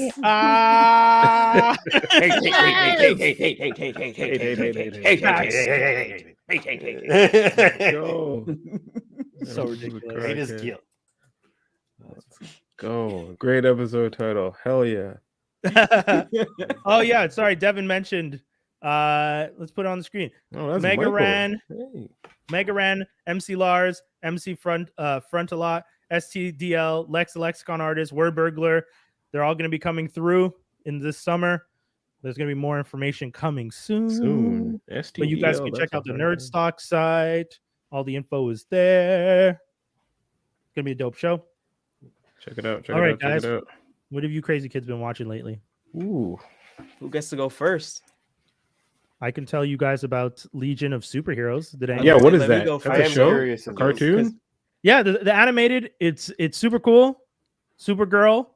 So ridiculous. It is guilt. Let's go. Great episode title. Hell yeah. Oh yeah, sorry. Devin mentioned. Let's put it on the screen. Oh, that's Mega Michael. Ran, Hey. Mega Ran, MC Lars, MC Frontalot, STDL, Lex the Lexicon Artist, Word Burglar. They're all going to be coming through in this summer. There's going to be more information coming soon. STDL, But you guys can check out the Nerd Stock site. All the info is there. It's going to be a dope show. Check it out. All right, guys. What have you crazy kids been watching lately? Ooh. Who gets to go first? I can tell you guys about Legion of Superheroes. What is that? That's a show? A cartoon? Yeah, the animated. It's super cool. Supergirl.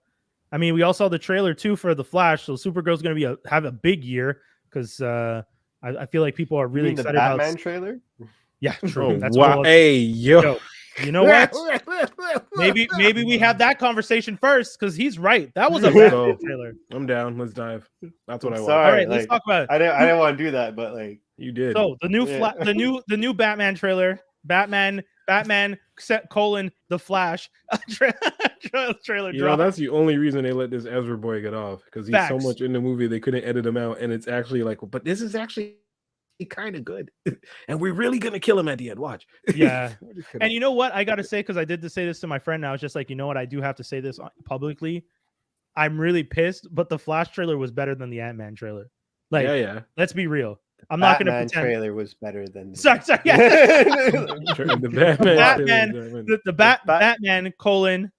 I mean, we all saw the trailer too for The Flash, so Supergirl's going to have a big year because I feel like people are really excited about the Batman about trailer. Yeah, true. Oh, That's wow. Hey, yo. You know what? Maybe we have that conversation first because he's right. That was a bad trailer. I'm down. Let's dive. That's what I want. Sorry, All right, let's talk about it. I didn't want to do that, but like you did. So the new Batman trailer, Batman colon the Flash trailer. You know, that's the only reason they let this Ezra boy get off, because he's so much in the movie they couldn't edit him out, and it's actually like, but this is actually kind of good, and we're really gonna kill him at the end. Watch. Yeah. And you know what I gotta say, because I did say this to my friend, and I was just like, you know what, I do have to say this publicly. I'm really pissed, but the Flash trailer was better than the Ant-Man trailer. Like, yeah. Let's be real. I'm not going to pretend. The trailer was better than. Sorry. Yeah. the Batman colon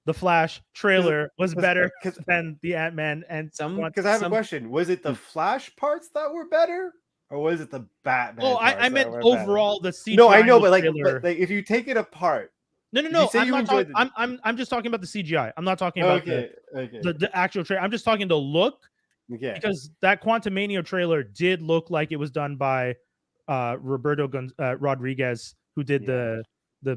the Flash trailer was better than the Ant-Man and because I have a question. Was it the Flash parts that were better, or was it the Batman? Oh, I meant overall the CGI. No, I know, but like if you take it apart. No. I'm just talking about the CGI. I'm not talking about the actual trailer. I'm just talking the look. Okay. Because that Quantumania trailer did look like it was done by Roberto Rodriguez, who did the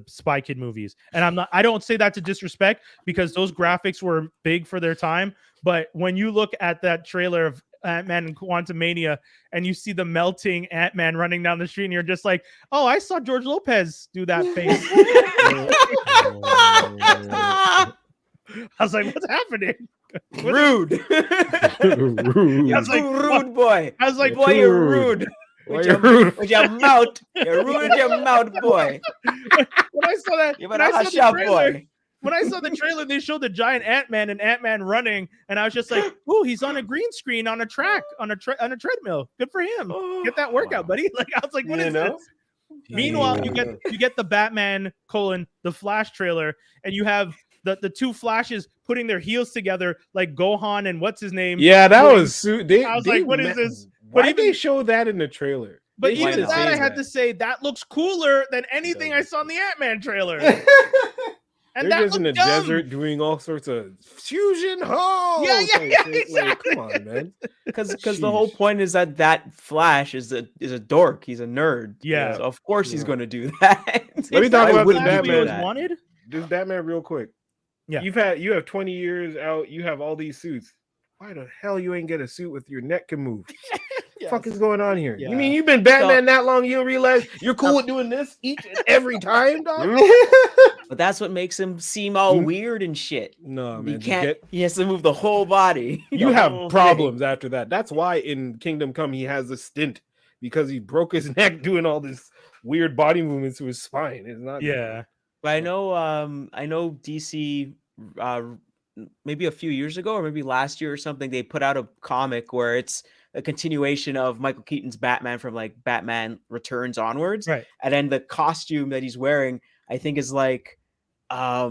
Spy Kid movies. And I don't say that to disrespect, because those graphics were big for their time. But when you look at that trailer of Ant-Man and Quantumania and you see the melting Ant-Man running down the street, and you're just like, oh, I saw George Lopez do that face. I was like, what's happening? Rude. I was like, rude boy. I was like, boy, you're rude. With your mouth. You're rude with your mouth, boy. When I saw that, when I saw the trailer, they showed the giant Ant-Man and Ant-Man running, and I was just like, "Ooh, he's on a green screen on a track on a treadmill. Good for him. Get that workout, buddy." Like, I was like, "What is this?" Meanwhile, you get the Batman colon the Flash trailer, and you have the two Flashes putting their heels together like Gohan and what's his name. Yeah, that was. I was like, "What is this?" Why did they show that in the trailer? But even that, I had to say that looks cooler than anything I saw in the Ant-Man trailer. And they're just in the desert doing all sorts of fusion. Yeah, exactly. Like, come on, man. Because the whole point is that Flash is a dork. He's a nerd. Yeah. So of course he's going to do that. Let me talk about the Batman. Wanted this Batman real quick. Yeah. You have 20 years out. You have all these suits. Why the hell you ain't get a suit with your neck can move? What the fuck is going on here? Yeah. You mean you've been Batman that long, you don't realize you're cool with doing this each and every time, dog? But that's what makes him seem all weird and shit. No, man. He has to move the whole body. You have problems after that. That's why in Kingdom Come he has a stint, because he broke his neck doing all this weird body movements to his spine. It's not good. But I know DC maybe a few years ago or maybe last year or something, they put out a comic where it's a continuation of Michael Keaton's Batman from like Batman Returns onwards. Right. And then the costume that he's wearing, I think is like, I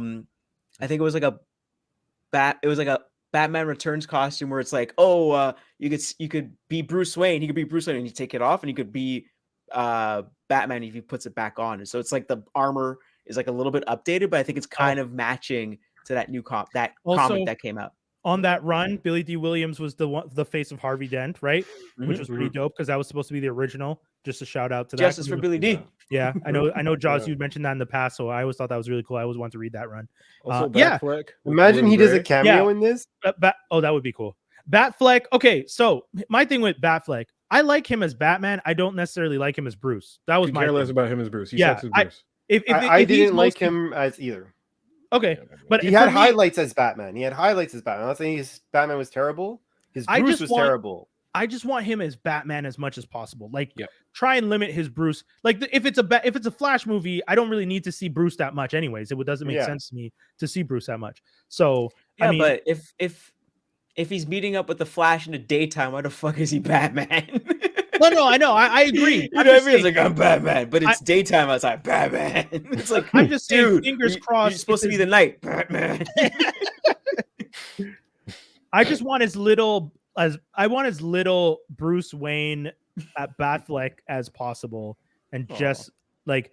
think it was like a Batman Returns costume where it's like, you could be Bruce Wayne. He could be Bruce Wayne and you take it off, and he could be Batman if he puts it back on. And so it's like the armor is like a little bit updated, but I think it's kind of matching to that new comic that came out. On that run, Billy D. Williams was the face of Harvey Dent, right? Mm-hmm. Which was pretty dope, because that was supposed to be the original. Just a shout out to Justice for Billy D. Yeah, I know, Jaws, you mentioned that in the past, so I always thought that was really cool. I always wanted to read that run. Batfleck. Imagine he does a cameo in this. That would be cool. Batfleck. Okay, so my thing with Batfleck, I like him as Batman. I don't necessarily like him as Bruce. That was my careless about him as Bruce. He sucks as Bruce. I didn't like him as either. Okay, but he had highlights as Batman. I'm not saying his Batman was terrible. His Bruce was terrible. I just want him as Batman as much as possible. Like, try and limit his Bruce. Like, if it's a Flash movie, I don't really need to see Bruce that much, anyways. It doesn't make sense to me to see Bruce that much. So, I mean, but if he's meeting up with the Flash in the daytime, why the fuck is he Batman? No, I know. I agree. You know what I mean? It's like, I'm Batman, but it's daytime outside. Batman. It's like, I'm just saying, fingers crossed. You're supposed to be the night. Batman. I just want as little Bruce Wayne at Batfleck as possible, and just like,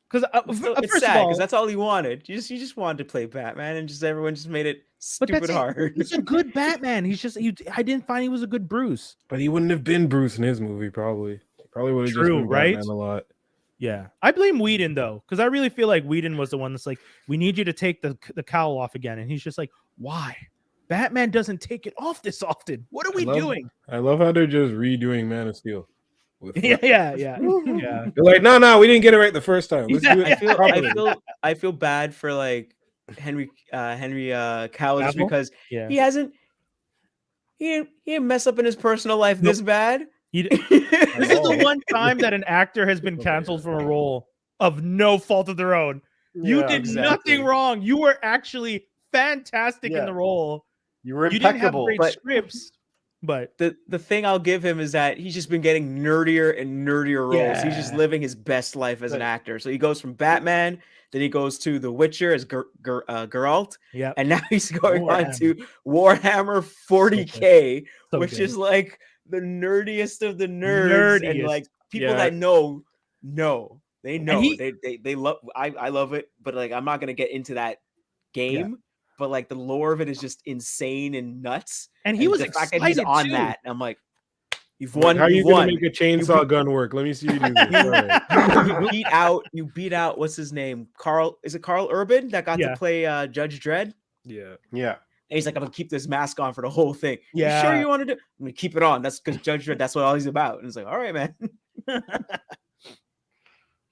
because it's sad because that's all he wanted. You just wanted to play Batman, and just everyone just made it stupid hard. He's a good Batman. I didn't find he was a good Bruce. But he wouldn't have been Bruce in his movie, probably. He probably would have just been Batman a lot. Yeah, I blame Whedon though, because I really feel like Whedon was the one that's like, we need you to take the cowl off again, and he's just like, why? Batman doesn't take it off this often. What are we doing? I love how they're just redoing Man of Steel. Yeah. They're like, no, we didn't get it right the first time. Let's do it. I feel bad for like Henry Cavill just because he hasn't. He didn't mess up in his personal life this bad. This is the one time that an actor has been canceled from a role of no fault of their own. You did nothing wrong. You were actually fantastic in the role. You were impeccable. You didn't have great scripts. But the thing I'll give him is that he's just been getting nerdier and nerdier roles. Yeah. He's just living his best life as an actor. So he goes from Batman, then he goes to The Witcher as Geralt, and now he's going on to Warhammer 40K, which is like the nerdiest of the nerds, and like people that know they know they love. I love it, but like I'm not gonna get into that game. But like the lore of it is just insane and nuts. And he was the excited fact that he's on that. I'm like, you've won. How are you gonna make a chainsaw gun work? Let me see you do this. You beat out what's his name? Carl Urban that got to play Judge Dredd? Yeah. And he's like, I'm gonna keep this mask on for the whole thing. Yeah. You sure you want to do? I'm gonna keep it on. That's because Judge Dredd, that's what all he's about. And it's like, all right, man.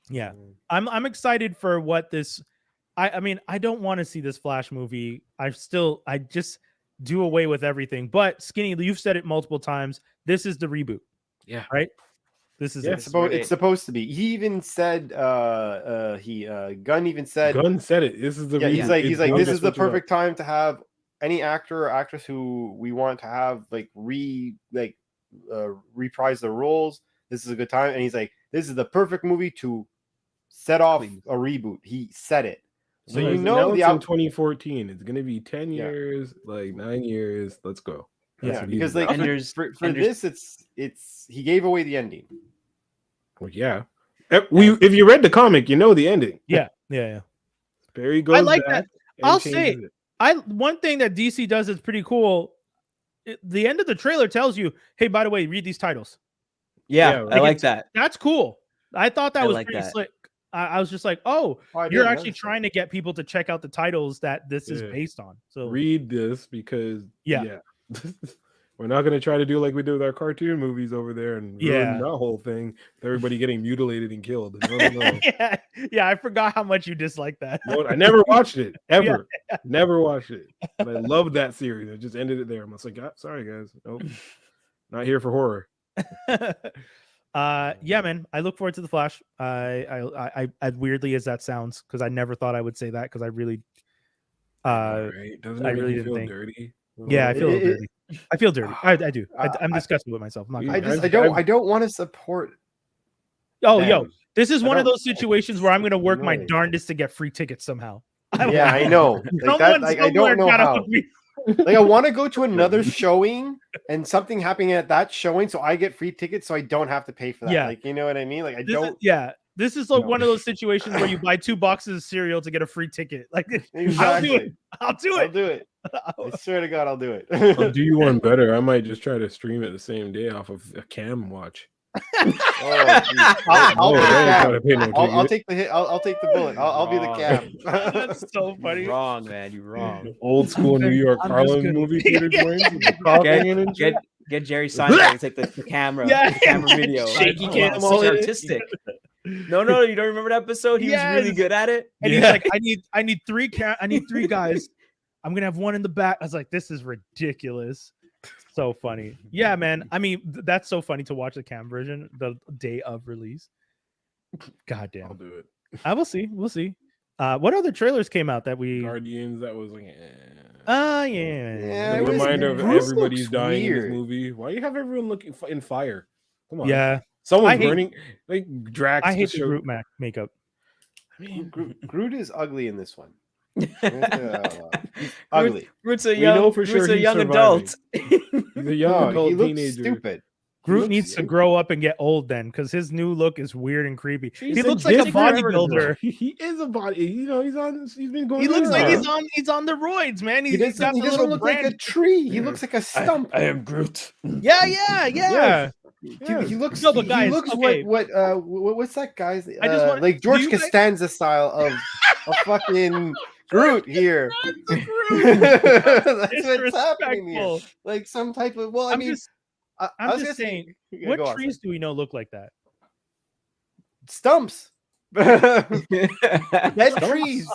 Yeah. I'm excited for what this. I mean, I don't want to see this Flash movie. I just do away with everything. But Skinny, you've said it multiple times. This is the reboot. Yeah. Right? This is it's supposed to be. He even said Gunn said it. This is the reboot. He's like this is the perfect time to have any actor or actress who we want to have like reprise their roles. This is a good time. And he's like, this is the perfect movie to set off a reboot. He said it. So it's in 2014. It's gonna be 10 years, like 9 years. Let's go. Because like for this, it's he gave away the ending. Well, yeah. If you read the comic, you know the ending. Yeah. Barry goes. I like that. I'll say one thing that DC does is pretty cool. The end of the trailer tells you, hey, by the way, read these titles. Yeah, I like that. That's cool. I thought that was pretty slick. I was just like, you're actually trying to get people to check out the titles that this is based on. So read this because we're not going to try to do like we do with our cartoon movies over there and ruin that whole thing with everybody getting mutilated and killed. No. I forgot how much you dislike that. No, I never watched it ever. Never watched it. But I loved that series. I just ended it there. I'm just like, sorry guys, nope, not here for horror. Man, I look forward to the Flash. I as weirdly as that sounds, because I never thought I would say that, because I really Doesn't it really feel dirty? Yeah, I feel dirty. I feel dirty. I do. I'm disgusted with myself. I don't want to support. This is one of those situations where I'm going to work my darndest to get free tickets somehow. I know. I don't know how. Like I want to go to another showing and something happening at that showing, so I get free tickets, so I don't have to pay for that. Yeah. Like, you know what I mean? Like This is like one of those situations where you buy 2 boxes of cereal to get a free ticket. Like, exactly. I'll do it. I swear to God, I'll do it. I'll do you one better. I might just try to stream it the same day off of a cam watch. I'll take the hit. I'll take the bullet. I'll be the cam. That's so funny. You're wrong, man. You're wrong. Old school New York Harlem movie theater. Get Jerry Seinfeld to take the camera, the camera video. Shaky cam. Such artistic. No, you don't remember that episode? He was really good at it. And he's like, I need 3 guys. I'm gonna have one in the back. I was like, this is ridiculous. So funny. Yeah, man. I mean, that's so funny to watch the cam version the day of release. God damn. I'll do it. I will see. We'll see. What other trailers came out that we Guardians? That was like, yeah. A reminder of everybody's dying in this movie. Why you have everyone looking in fire? Come on. Yeah. Someone's burning. Like Drax. I hate the Groot makeup. I mean, Groot is ugly in this one. Ugly. Groot's a young adult. He's a young adult he looks teenager. Stupid. Groot needs to grow up and get old then, because his new look is weird and creepy. He looks like a bodybuilder. He is a body. You know, he's been going. He looks like he's on the roids, man. He doesn't look like a tree. He looks like a stump. I am Groot. Yeah. He looks. No, but guys, he looks okay. what's that guy's? I just want like George Costanza style of a fucking Groot here. That's what's happening here. Like some type of. Well, I mean, I'm just saying. What trees do we know look like that? Stumps. Dead trees.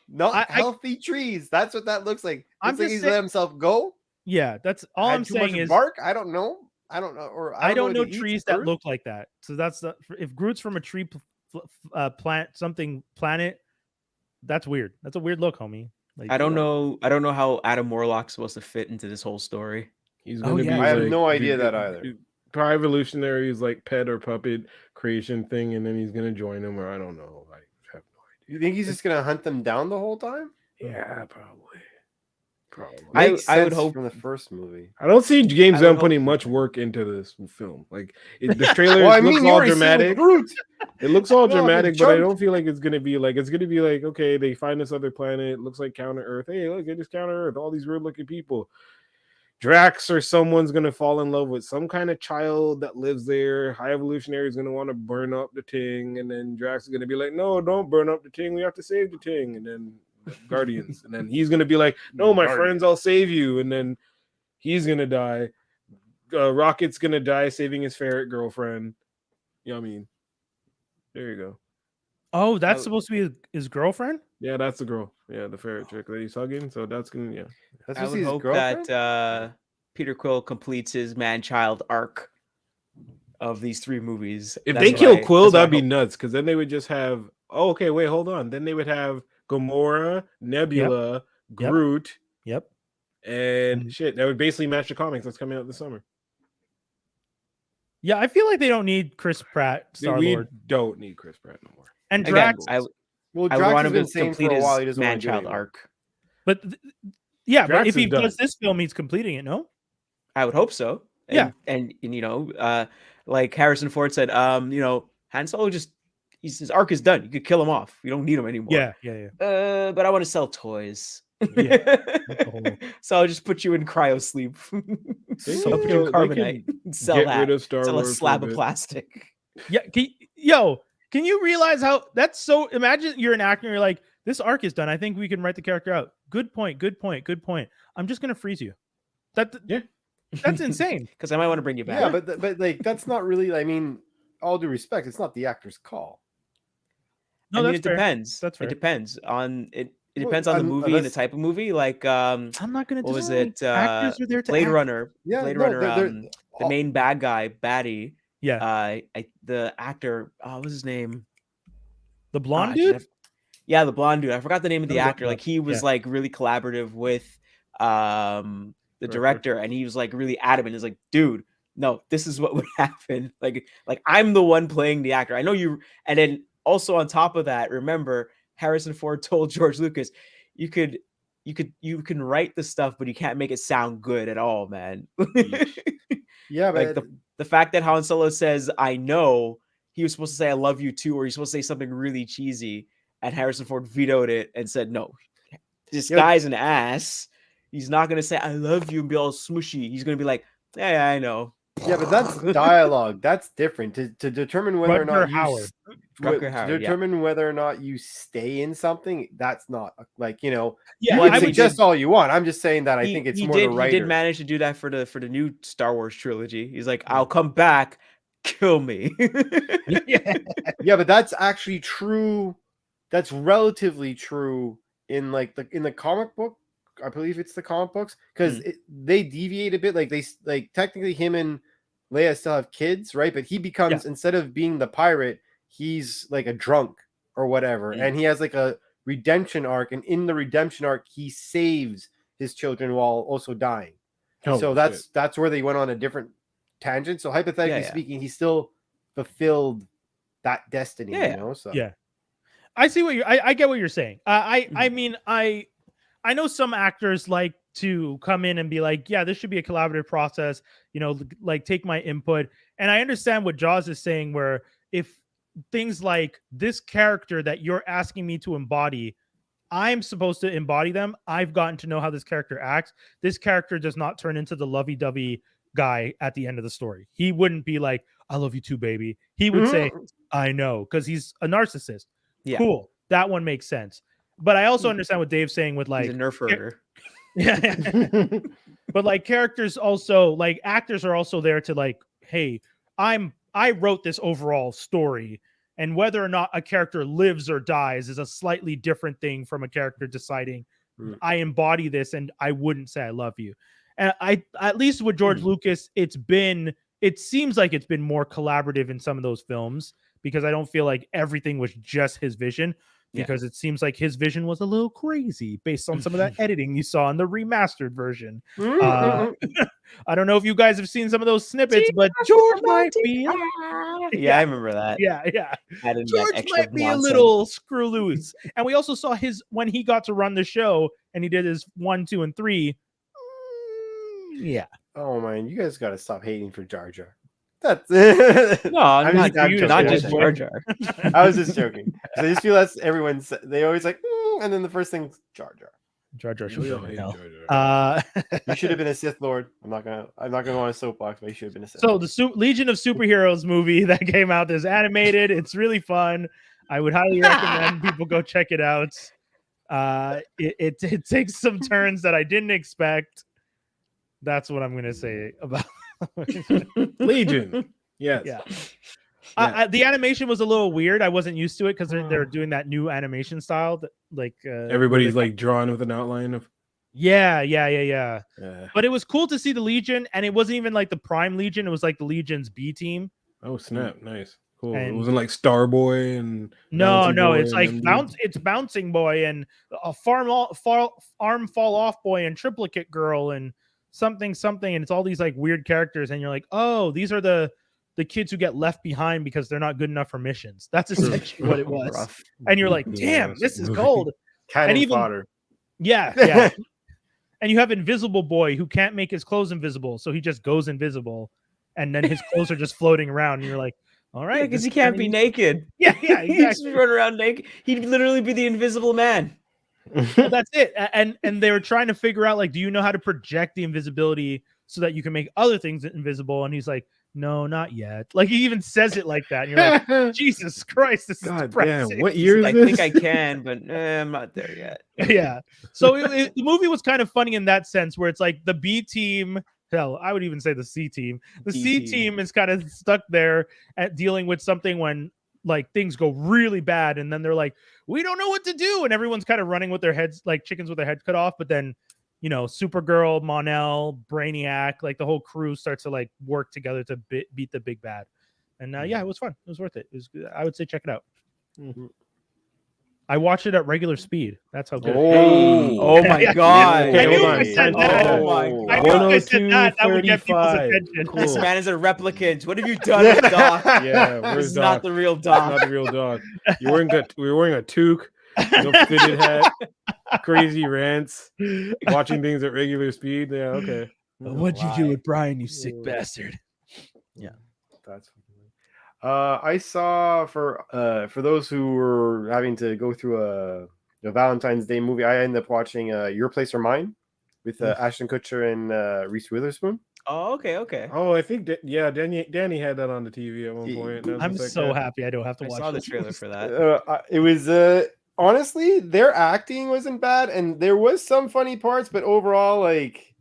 Not healthy trees. That's what that looks like. Looks like he's let himself go. Yeah, that's all I'm saying is bark. I don't know. Or I don't know trees that look like that. So that's if Groot's from a tree planet. That's weird. That's a weird look, homie. Like, I don't know how Adam Warlock's supposed to fit into this whole story. He's gonna be. I have no idea that either. Probably evolutionary's like pet or puppet creation thing, and then he's gonna join them, or I don't know. I have no idea. You think he's just gonna hunt them down the whole time? Yeah, probably. I would hope from the first movie. I don't see James Gunn putting much work into this film. Like the trailer looks all dramatic. It looks all dramatic, but I don't feel like it's gonna be like okay, they find this other planet. It looks like Counter Earth. Hey, look at this Counter Earth. All these weird looking people. Drax or someone's gonna fall in love with some kind of child that lives there. High Evolutionary is gonna want to burn up the Ting, and then Drax is gonna be like, "No, don't burn up the Ting. We have to save the Ting." And then Guardians, and then he's gonna be like, "No, my friends, I'll save you." And then he's gonna die. Rocket's gonna die saving his ferret girlfriend. You know what I mean? There you go. Oh, that's supposed to be his girlfriend? Yeah, that's the girl. Yeah, the ferret chick that he's hugging. So that's gonna I would hope that Peter Quill completes his man-child arc of these 3 movies. If they kill Quill, that'd be nuts. Because then they would just have. Oh, okay. Wait, hold on. Then they would have Gamora, Nebula, Groot. Yep. And shit, that would basically match the comics that's coming out this summer. Yeah, I feel like they don't need Chris Pratt, Star-Lord. We don't need Chris Pratt no more. And Drax. I Drax want him been to saying complete for a while he his doesn't man-child arc. But but if he does this film, he's completing it, no? I would hope so. And you know, like Harrison Ford said, you know, Han Solo his arc is done. You could kill him off. You don't need him anymore. Yeah. But I want to sell toys. Yeah. So I'll just put you in cryo sleep. I'll put you in carbonite. Sell that. Sell a slab of plastic. Yeah. Can you realize how that's so? Imagine you're an actor and you're like, this arc is done. I think we can write the character out. Good point. I'm just gonna freeze you. That's insane. Because I might want to bring you back. Yeah, but like that's not really. I mean, all due respect, it's not the actor's call. No, it depends. That's fair. It depends on it. It depends on the movie and the type of movie. Like, I'm not gonna. What was it? Actors are there to Blade act. Runner. Yeah, Blade Runner. The main bad guy, baddie. Yeah. The actor. What was his name? The blonde dude. Yeah, the blonde dude. I forgot the name of the actor. Like he was like really collaborative with the director, and he was like really adamant. He's like, dude, no, this is what would happen. Like I'm the one playing the actor. I know you. And then also on top of that, remember Harrison Ford told George Lucas, you can write the stuff, but you can't make it sound good at all, man. Yeah, like but the fact that Han Solo says, I know, he was supposed to say I love you too, or he's supposed to say something really cheesy, and Harrison Ford vetoed it and said, no, this guy's an ass. He's not gonna say I love you and be all smushy. He's gonna be like, yeah, I know. Yeah, but that's dialogue. That's different. To determine whether or not whether or not you stay in something, that's not like, you know. Yeah, you can suggest all you want. I'm just saying that I think it's more the writer. He did manage to do that for the new Star Wars trilogy. He's like, I'll come back, kill me. Yeah, but that's actually true. That's relatively true in the comic book. I believe it's the comic books, because they deviate a bit. Like technically him and Leia still have kids, right? But he becomes, instead of being the pirate, he's like a drunk or whatever. And he has like a redemption arc. And in the redemption arc, he saves his children while also dying. So that's where they went on a different tangent. So hypothetically speaking, he still fulfilled that destiny, you know? So I see what I get what you're saying. I mean, I know some actors like to come in and be like, yeah, this should be a collaborative process, you know, like take my input. And I understand what Jaws is saying, where if things like this character that you're asking me to embody, I'm supposed to embody them. I've gotten to know how this character acts. This character does not turn into the lovey-dovey guy at the end of the story. He wouldn't be like, I love you too, baby. He would say, I know, because he's a narcissist. Yeah. Cool. That one makes sense. But I also understand what Dave's saying with like he's a nerf herder. Yeah. But like characters also, like actors are also there to like, hey, I wrote this overall story, and whether or not a character lives or dies is a slightly different thing from a character deciding I embody this and I wouldn't say I love you. And I, at least with George Lucas, it seems like it's been more collaborative in some of those films, because I don't feel like everything was just his vision, because it seems like his vision was a little crazy based on some of that editing you saw in the remastered version. I don't know if you guys have seen some of those snippets, but George might be. Yeah, I remember that. Yeah. George might be a little screw loose. And we also saw when he got to run the show and he did his 1, 2, and 3. Yeah. Oh man, you guys got to stop hating for Jar Jar. That's no, I'm not just Jar Jar. I was just joking. So I just feel that's everyone's. They always like, and then the first thing's Jar Jar. Jar Jar should You should have been a Sith Lord. I'm not gonna go on a soapbox, but you should have been a Sith. So the Legion of Superheroes movie that came out is animated. It's really fun. I would highly recommend people go check it out. It takes some turns that I didn't expect. That's what I'm gonna say about Legion. Yes. Yeah. The animation was a little weird. I wasn't used to it because they're doing that new animation style that like everybody's like drawn with an outline of. Yeah. But it was cool to see the Legion, and it wasn't even like the Prime Legion. It was like the Legion's B team. Oh snap! Nice, cool. It wasn't like Starboy and no. It's like it's Bouncing Boy and a arm fall off boy and Triplicate Girl and something, and it's all these like weird characters, and you're like, oh, these are the kids who get left behind because they're not good enough for missions. That's essentially what it was. Rough. And you're like, damn, this is gold. Cannon fodder. Yeah. And you have Invisible Boy who can't make his clothes invisible, so he just goes invisible, and then his clothes are just floating around, and you're like, all right, because he can't be naked. Yeah, exactly. He just run around naked. He'd literally be the Invisible Man. Well, that's it. And they were trying to figure out, like, do you know how to project the invisibility so that you can make other things invisible? And he's like, no, not yet. Like, he even says it like that. And you're like, Jesus Christ, this is depressing. Damn, what year is this? I think I can, but I'm not there yet. Yeah. So the movie was kind of funny in that sense, where it's like the B team, hell, I would even say the C team. The C team is kind of stuck there at dealing with something when like things go really bad, and then they're like, we don't know what to do, and everyone's kind of running with their heads like chickens with their heads cut off. But then, you know, Supergirl, Mon-El, Brainiac, like the whole crew starts to like work together to beat the big bad. And yeah, it was fun. It was worth it. It was good. I would say check it out. I watched it at regular speed. That's how good. Oh my god! I knew I said that. I knew I said that. That would get people's attention. Cool. This man is a replicant. What have you done with Doc? Yeah, this is Doc? Not the real Doc. Not the real Doc. We were wearing a toque, fitted hat, crazy rants, watching things at regular speed. Yeah, okay. What'd you do with Brian, you sick bastard? Yeah, that's. I saw for those who were having to go through a Valentine's Day movie, I ended up watching Your Place or Mine with Ashton Kutcher and Reese Witherspoon. Oh, okay. Oh, I think Danny had that on the TV at one point. I'm so happy I don't have to watch. I saw the trailer for that. It was honestly, their acting wasn't bad, and there was some funny parts, but overall, like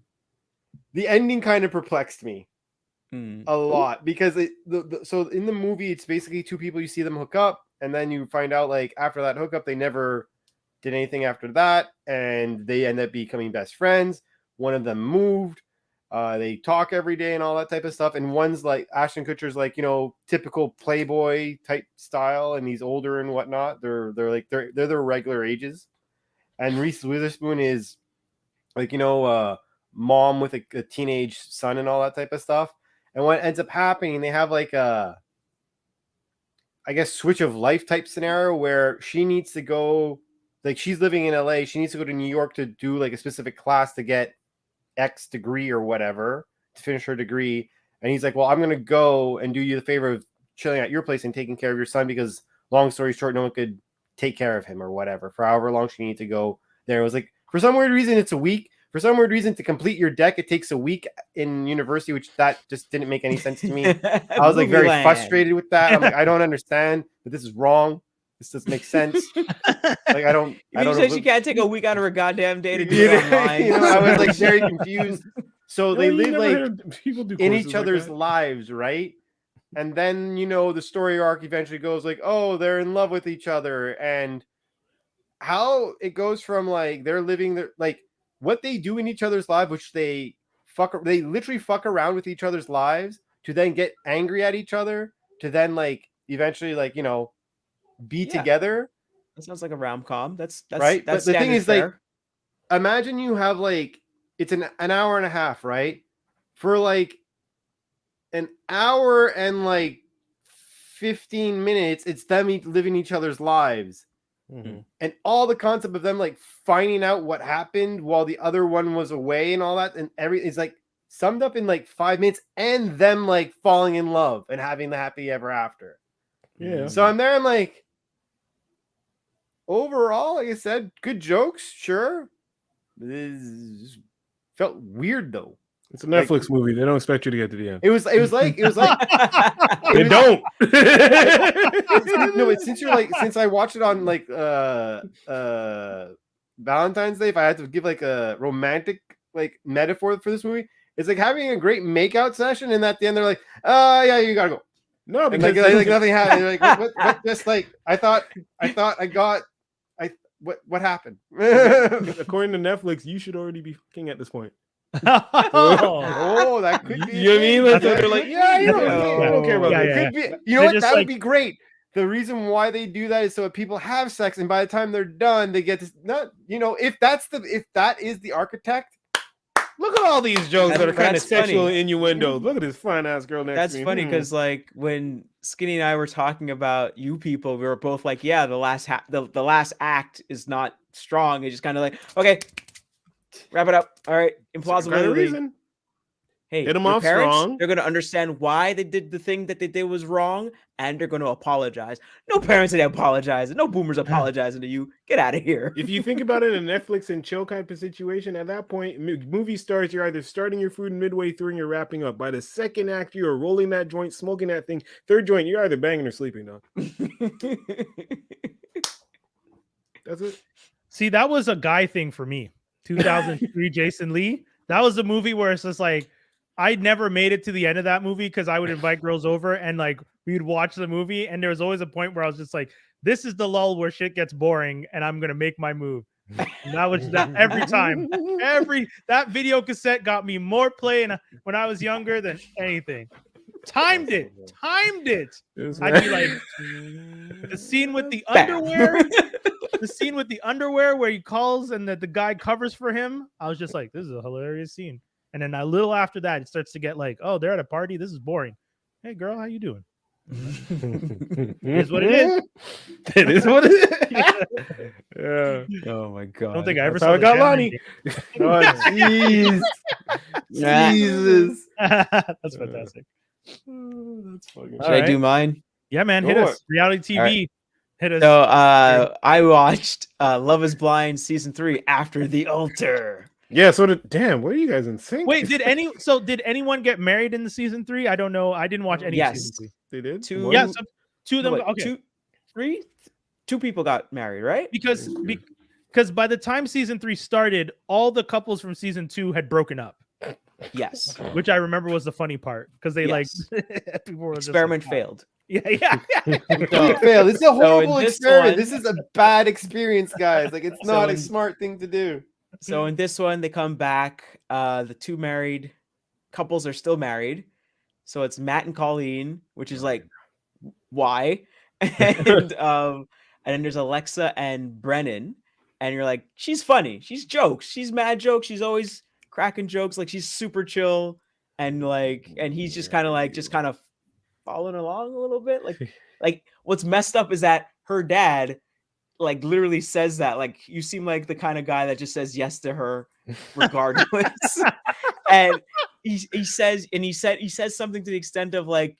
the ending kind of perplexed me. A lot, because so in the movie it's basically two people, you see them hook up, and then you find out like after that hookup they never did anything after that, and they end up becoming best friends. One of them moved, they talk every day and all that type of stuff, and one's like Ashton Kutcher's like, you know, typical playboy type style, and he's older and whatnot. They're their regular ages, and Reese Witherspoon is like, you know, mom with a teenage son and all that type of stuff. And what ends up happening, they have like a, I guess, switch of life type scenario where she needs to go, like she's living in LA. She needs to go to New York to do like a specific class to get X degree or whatever to finish her degree. And he's like, well, I'm going to go and do you the favor of chilling at your place and taking care of your son, because long story short, no one could take care of him or whatever for however long she needs to go there. It was like, for some weird reason, it's a week. for some weird reason to complete your deck, it takes a week in university, which that just didn't make any sense to me. I was like very frustrated with that. I'm like, I don't understand, but this is wrong. This doesn't make sense. Like I don't know. She can't take a week out of her goddamn day to do it online. I was like very confused. So they live like in each other's lives, right? And then the story arc eventually goes like, oh, they're in love with each other, and how it goes from like they're living their like what they do in each other's lives, which they literally fuck around with each other's lives, to then get angry at each other, to then like eventually like be together. That sounds like a rom-com. That's right. That's but the thing is, fare. like, imagine you have like it's an hour and a half, right? For like an hour and like 15 minutes, it's them living each other's lives. Mm-hmm. And all the concept of them like finding out what happened while the other one was away and all that, and it's like summed up in like 5 minutes, and them like falling in love and having the happy ever after. Yeah. So I'm there, I'm like, overall, like I said, good jokes, sure. This felt weird though. It's a Netflix movie. They don't expect you to get to the end. It was like they don't. No, since I watched it on like Valentine's Day, if I had to give like a romantic like metaphor for this movie, it's like having a great makeout session, and at the end they're like, yeah, you gotta go. No, because like nothing happened. Like what just like I thought what happened? According to Netflix, you should already be fucking at this point. Oh, that could be. You know what I mean? Like, they're like, yeah, I don't care about that. Could be, you know what? That would be great. The reason why they do that is so that people have sex, and by the time they're done, they get to not. If that is the architect. Look at all these jokes that are kind of sexual innuendos. Look at this fine ass girl next to me. That's funny because like when Skinny and I were talking about you people, we were both like, yeah, the last act is not strong. It's just kind of like, okay, wrap it up. All right, implausibility. Hey, hit them off strong. They're going to understand why they did the thing that they did was wrong, and they're going to apologize. No parents are apologizing. No boomers apologizing to you. Get out of here. If you think about it in a Netflix and chill type of situation, at that point, movie stars, you're either starting your food midway through and you're wrapping up. By the second act, you're rolling that joint, smoking that thing. Third joint, you're either banging or sleeping, dog. That's it. See, that was a guy thing for me. 2003 Jason Lee. That was a movie where it's just like, I never made it to the end of that movie because I would invite girls over and like we'd watch the movie, and there was always a point where I was just like, this is the lull where shit gets boring and I'm gonna make my move. And that was that every time. That video cassette got me more play when I was younger than anything. Timed it. I'd be like, the scene with the underwear. The scene with the underwear where he calls and the guy covers for him. I was just like, this is a hilarious scene. And then a little after that, it starts to get like, oh, they're at a party. This is boring. Hey, girl, how you doing? It is what it is. It is what it is. Yeah. Oh my god. I don't think I ever That's how I got Lonnie. Oh, jeez. Jesus. That's fantastic. That's fucking. Should I do mine? Yeah, man. Hit us. Reality TV. Right. Hit us. So I watched Love is Blind season 3 After the Altar. Yeah, damn, what are you guys in sync? Wait, did anyone get married in the season 3? I don't know. I didn't watch any season 3. They did? Two of them. Okay. Two people got married, right? Because by the time season 3 started, all the couples from season 2 had broken up. Yes. Which I remember was the funny part because they people were experiment just like, failed. Yeah. It failed. It's a horrible experiment. This is a bad experience, guys. Like it's not a smart thing to do. So in this one, they come back. The two married couples are still married. So it's Matt and Colleen, which is like, why? And then there's Alexa and Brennan. And you're like, she's funny. She's jokes. She's mad jokes. She's always cracking jokes. Like she's super chill. And he's just kind of following along a little bit. Like what's messed up is that her dad like literally says that, like, you seem like the kind of guy that just says yes to her regardless. And he says something to the extent of like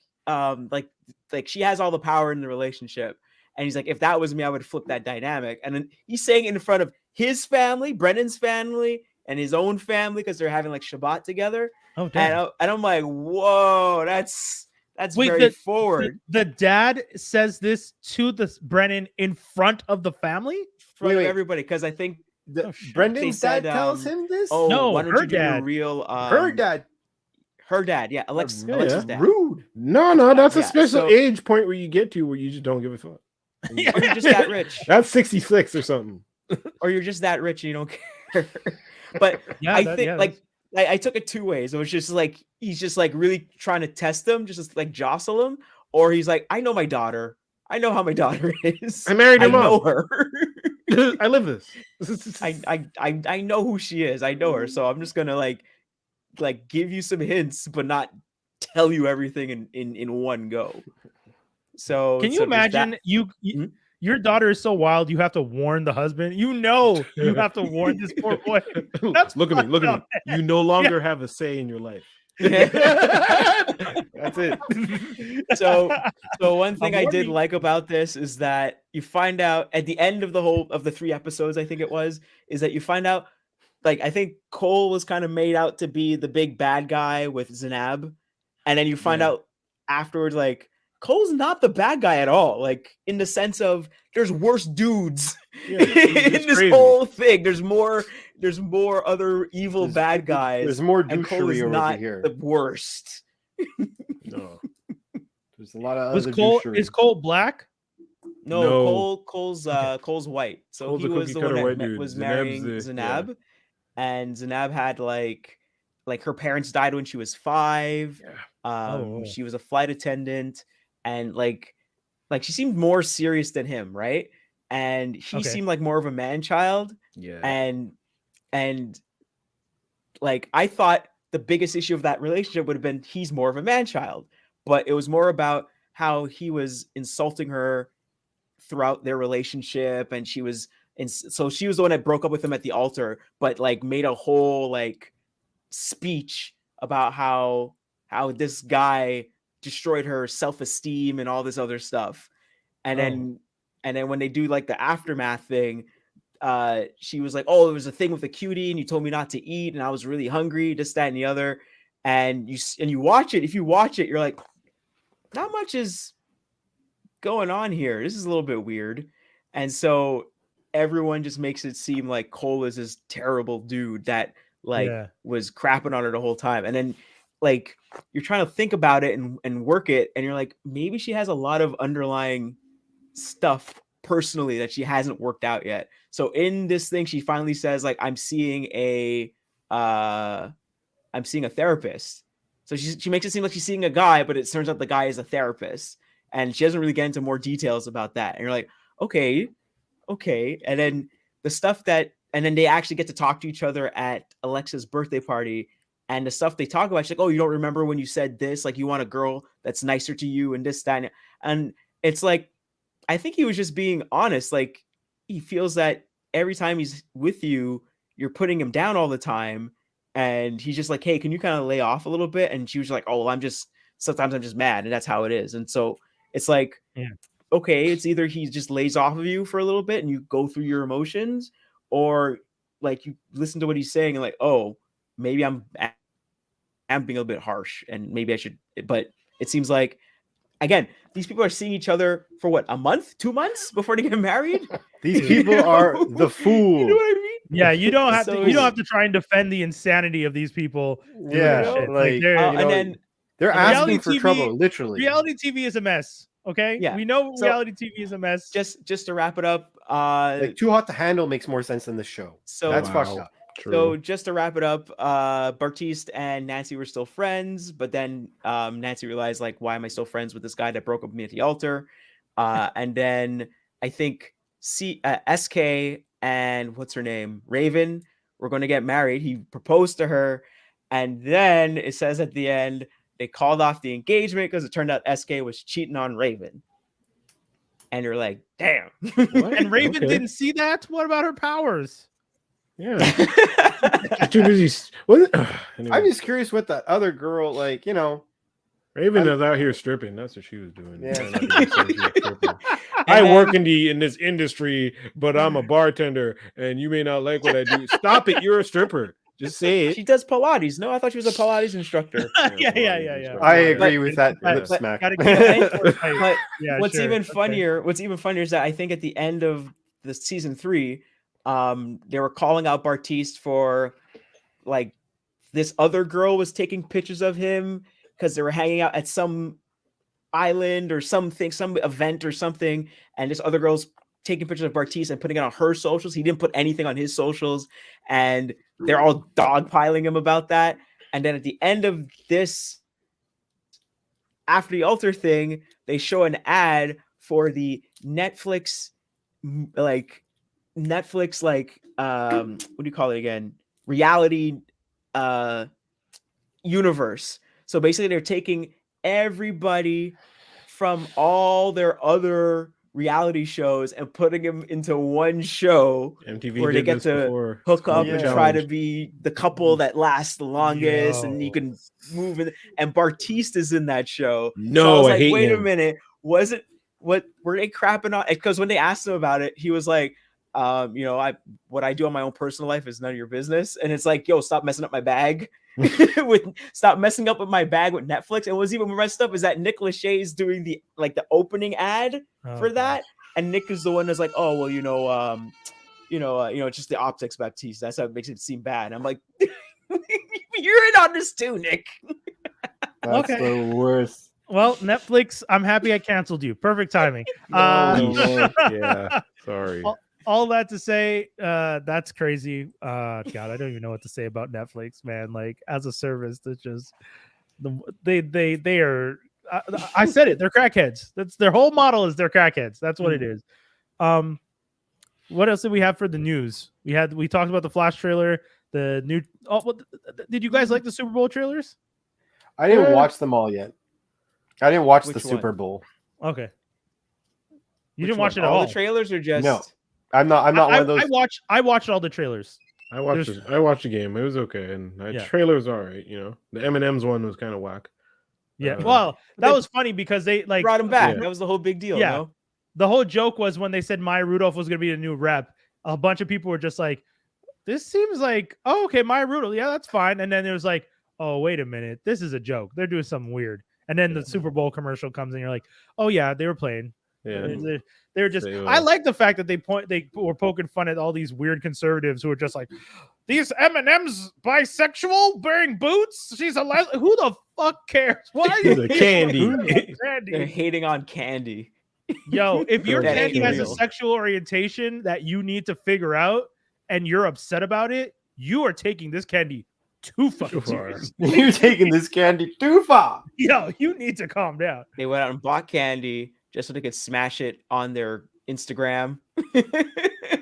she has all the power in the relationship. And he's like, if that was me, I would flip that dynamic. And then he's saying it in front of his family, Brennan's family, and his own family because they're having like Shabbat together. Oh, damn. And I'm like, whoa, that's Wait, very forward. The dad says this to Brennan in front of the family? In front of everybody, because I think Brendan's dad tells him this? Oh, no, why don't her you do dad. your real Her dad. Her dad, yeah. Alexa's dad. Rude. No, that's a special so- age point where you get to where you just don't give a fuck. Or you're just that rich. That's 66 or something. Or you're just that rich and you don't care. But I think like I took it two ways. It was just like he's just like really trying to test them, just like jostle him, or he's like, I know my daughter. I know how my daughter is. I married her mom. I know her. I live this. I know who she is. I know her. So I'm just gonna like give you some hints, but not tell you everything in one go. So can you imagine your daughter is so wild you have to warn the husband? You have to warn this poor boy. Look at me. You no longer have a say in your life. That's it. So one thing I did like about this is that you find out at the end of the 3 episodes, I think it was, is that you find out, like, I think Cole was kind of made out to be the big bad guy with Zanab, and then you find out afterwards, like, Cole's not the bad guy at all. Like, in the sense of there's worse dudes in this whole thing. There's more other evil bad guys. There's more and Cole is douchery not over here. the worst. No. There's a lot of is other Cole douchery. is Cole black? No. Cole's white. So Cole's he a was the cookie-cutter one white that dude. was marrying Zanab, and Zanab had like her parents died when she was 5. She was a flight attendant, and like she seemed more serious than him, right? And he seemed like more of a man child. Yeah. And like I thought the biggest issue of that relationship would have been he's more of a man child, but it was more about how he was insulting her throughout their relationship, and so she was the one that broke up with him at the altar, but like made a whole like speech about how this guy destroyed her self-esteem and all this other stuff. And then when they do like the aftermath thing, she was like, oh, it was a thing with the cutie and you told me not to eat and I was really hungry, this, that, and the other. And you watch it. If you watch it, you're like, not much is going on here. This is a little bit weird. And so everyone just makes it seem like Cole is this terrible dude that was crapping on her the whole time. And then like you're trying to think about it and work it, and you're like, maybe she has a lot of underlying stuff personally that she hasn't worked out yet. So in this thing, she finally says like, I'm seeing a therapist. So she makes it seem like she's seeing a guy, but it turns out the guy is a therapist, and she doesn't really get into more details about that. And you're like, okay. And then and then they actually get to talk to each other at Alexa's birthday party. And the stuff they talk about, she's like, oh, you don't remember when you said this? Like, you want a girl that's nicer to you and this, that, and it's like, I think he was just being honest. Like, he feels that every time he's with you, you're putting him down all the time. And he's just like, hey, can you kind of lay off a little bit? And she was like, oh, well, sometimes I'm just mad. And that's how it is. And so it's like, okay, it's either he just lays off of you for a little bit and you go through your emotions, or like you listen to what he's saying and like, oh, maybe I'm being a little bit harsh and maybe I should, but it seems like, again, these people are seeing each other for what, a month, 2 months before they get married? These people are the fool. You know what I mean? Yeah, you don't have to try and defend the insanity of these people. Yeah, and then they're asking for trouble, literally. Reality TV is a mess. Okay, yeah, we know reality TV is a mess. Just to wrap it up, like Too Hot to Handle makes more sense than the show. So that's fucked up. True. So just to wrap it up, Bartiste and Nancy were still friends, but then Nancy realized, like, why am I still friends with this guy that broke up with me at the altar? And then I think SK and what's her name, Raven, were going to get married. He proposed to her, and then it says at the end they called off the engagement because it turned out SK was cheating on Raven. And you're like, damn. And Raven didn't see that? What about her powers? Yeah. Too busy. Anyway. I'm just curious what that other girl, like, Raven is out here stripping. That's what she was doing. Yeah. I work in this industry, but I'm a bartender, and you may not like what I do. Stop it! You're a stripper. Just say it. She does Pilates. No, I thought she was a Pilates instructor. Yeah. I agree with that lip smack. But what's even funnier is that I think at the end of the season 3, they were calling out Bartiste for like this other girl was taking pictures of him because they were hanging out at some island or something, some event or something, and this other girl's taking pictures of Bartiste and putting it on her socials. He didn't put anything on his socials, and they're all dogpiling him about that. And then at the end of this, after the altar thing, they show an ad for the Netflix what do you call it again? Reality universe. So basically they're taking everybody from all their other reality shows and putting them into one show MTV where they get to hook up and try to be the couple that lasts the longest, and you can move in. And Bartiste is in that show. No, so I was I like, hate wait him. a minute, was it? What were they crapping on? Because when they asked him about it, he was like, what I do in my own personal life is none of your business. And it's like, yo, stop messing up my bag. Stop messing up with my bag with Netflix. And what's even messed up is that Nick Lachey's doing the opening ad for that, and Nick is the one that's like, oh well, it's just the optics, Baptiste. That's how it makes it seem bad. And I'm like, you're in on this too, Nick. That's the worst. Well, Netflix, I'm happy I canceled you. Perfect timing. Yeah, sorry. All that to say, that's crazy. God, I don't even know what to say about Netflix, man. Like, as a service, that's just they are. I said it. They're crackheads. That's their whole model. Is they're crackheads. That's what it is. What else did we have for the news? We talked about the Flash trailer. The new. Did you guys like the Super Bowl trailers? I didn't watch them all yet. I didn't watch the Super Bowl. Okay. You didn't watch it at all. The trailers are just no. I'm not one of those. I watched all the trailers. I watched the game. It was okay, and the trailer was all right. The M&M's one was kind of whack. Yeah, well, that was funny because they brought him back. Yeah. That was the whole big deal. Yeah, no? The whole joke was when they said Maya Rudolph was going to be the new rep. A bunch of people were just like, "This seems like okay, Maya Rudolph. Yeah, that's fine." And then it was like, "Oh, wait a minute, this is a joke. They're doing something weird." And then the Super Bowl commercial comes and you're like, "Oh yeah, they were playing." Yeah, they're just. I like the fact that they were poking fun at all these weird conservatives who are just like, these M&M's bisexual wearing boots. She's a who the fuck cares? Why are you Candy? They're hating on Candy. Yo, if your Candy has a sexual orientation that you need to figure out and you're upset about it, you are taking this Candy too far. You're taking this Candy too far. Yo, you need to calm down. They went out and bought Candy just so they could smash it on their Instagram.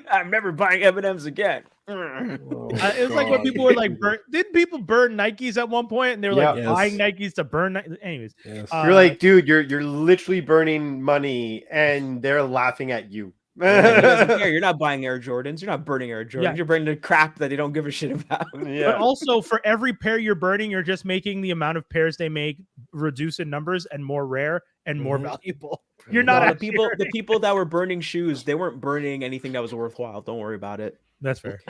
I'm never buying M&M's again. It was like when people were like, didn't people burn Nikes at one point? And they were like buying Nikes to burn. Anyways, you're like, dude, you're literally burning money, and they're laughing at you. You're not buying Air Jordans. You're not burning Air Jordans. Yeah. You're burning the crap that they don't give a shit about. Yeah. But also, for every pair you're burning, you're just making the amount of pairs they make reduce in numbers and more rare and more valuable. You're not the people that were burning shoes. They weren't burning anything that was worthwhile. Don't worry about it. That's fair.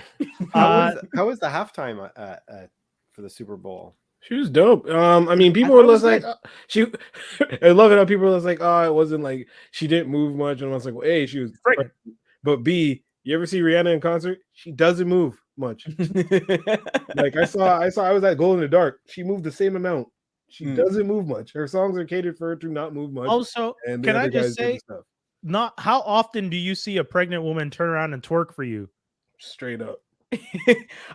How was the halftime for the Super Bowl? She was dope. I mean, people were just like, I love it how people were like, oh, it wasn't like she didn't move much, and I was like, well, A, she was great, but B, you ever see Rihanna in concert? She doesn't move much. Like I was at Glow in the Dark. She moved the same amount. She doesn't move much. Her songs are catered for her to not move much. Also, can I just say, how often do you see a pregnant woman turn around and twerk for you? Straight up.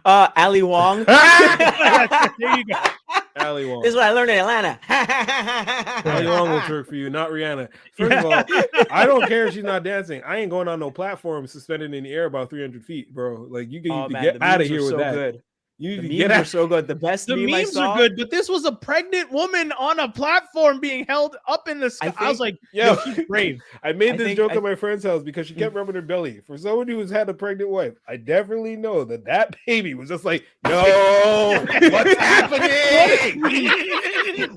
Ali Wong. There you go. Ali Wong. This is what I learned in Atlanta. Ali Wong will twerk for you, not Rihanna. First of all, I don't care if she's not dancing. I ain't going on no platform suspended in the air about 300 feet, bro. Like you get out of here with that. Good. The memes are so good. The best the meme memes are good, but this was a pregnant woman on a platform being held up in the sky. I was like, yo, she's brave. I made this joke at my friend's house because she kept rubbing her belly. For someone who's had a pregnant wife, I definitely know that baby was just like, yo, what's happening?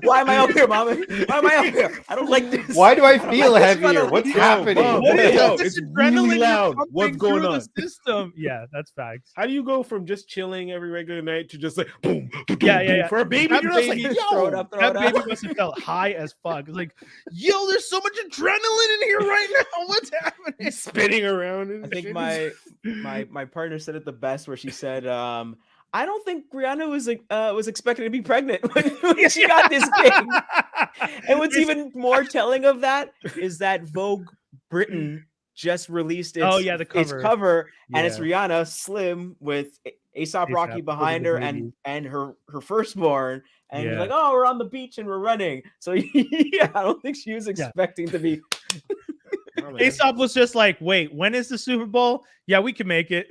Why am I up here, Mama? Why am I up here? I don't like this. Why do I feel heavier? What's happening? What is Yo, this it's adrenaline really loud. What's going through on? the system? Yeah, that's facts. How do you go from just chilling every regular night to just like boom, yeah. for a baby? That You're baby, just like, yo, that baby must have felt high as fuck. It's like, yo, there's so much adrenaline in here right now. What's happening? spinning around. And I think shit. my partner said it the best, where she said, I don't think Rihanna was expecting to be pregnant when she got this big. And what's even more telling of that is that Vogue Britain just released its cover, and it's Rihanna slim with A$AP Rocky behind her and her firstborn, and he's like, oh, we're on the beach and we're running. So yeah, I don't think she was expecting to be. A$AP was just like, wait, when is the Super Bowl? Yeah, we can make it.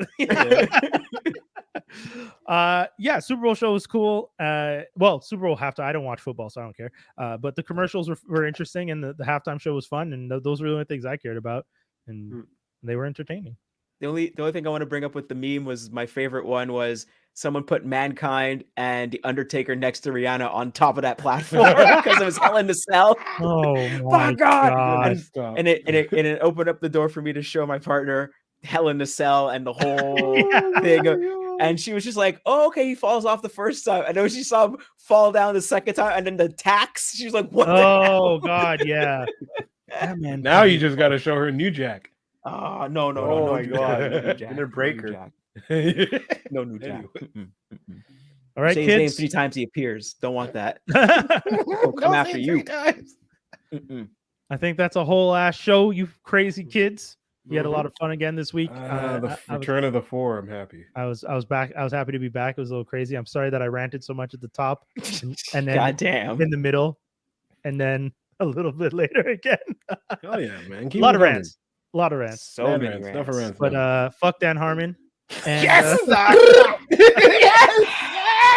Super Bowl show was cool. Well, Super Bowl halftime, I don't watch football, so I don't care. But the commercials were interesting, and the halftime show was fun, and those were the only things I cared about, and they were entertaining. The only thing I want to bring up with the meme was, my favorite one was someone put Mankind and the Undertaker next to Rihanna on top of that platform because it was Hell in a Cell. Oh my god! And it opened up the door for me to show my partner Hell in a Cell and the whole thing. And she was just like, oh, okay, he falls off the first time. I know she saw him fall down the second time, and then the tax. She was like, what the hell? Oh god, yeah. Man, now you just got to show her New Jack. Oh no! Oh my god, in their breaker. No New Jack. All right, say kids. his name 3 times, he appears. Don't want that. He'll come after you. I think that's a whole ass show, you crazy kids. We had a lot of fun again this week. The return of the 4. I'm happy. I was back. I was happy to be back. It was a little crazy. I'm sorry that I ranted so much at the top, and then goddamn in the middle, and then a little bit later again. Oh yeah, man! A lot of rants. A lot of rants. So many rants. Enough of rants. But fuck Dan Harmon. And, yes!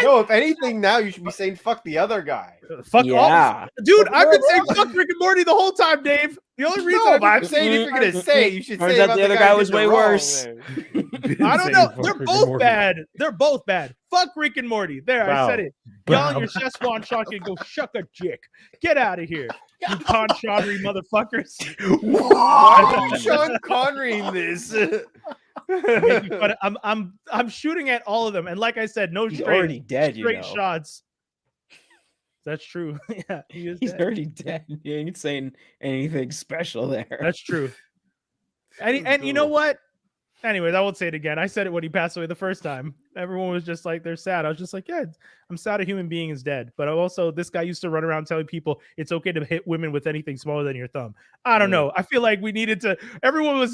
No, if anything, now you should be saying fuck the other guy. Fuck off. Dude, I've been saying fuck Rick and Morty the whole time, Dave. The only reason I'm saying if you're gonna say, you should say the other guy was way worse. I don't know. They're both bad. They're both bad. Fuck Rick and Morty. There, I said it. Y'all and your Szechuan shot can go shuck a dick. Get out of here. You Con Connery motherfuckers. Why Sean Connery in this? But I'm shooting at all of them, and like I said, no He's already dead. Straight shots. That's true. Yeah, he's dead. Already dead. He ain't saying anything special there. That's true. And you know what? Anyways, I won't say it again. I said it when he passed away the first time. Everyone was just like, they're sad. I was just like, yeah, I'm sad a human being is dead. But also, this guy used to run around telling people it's okay to hit women with anything smaller than your thumb. I don't know. I feel like we needed to. Everyone was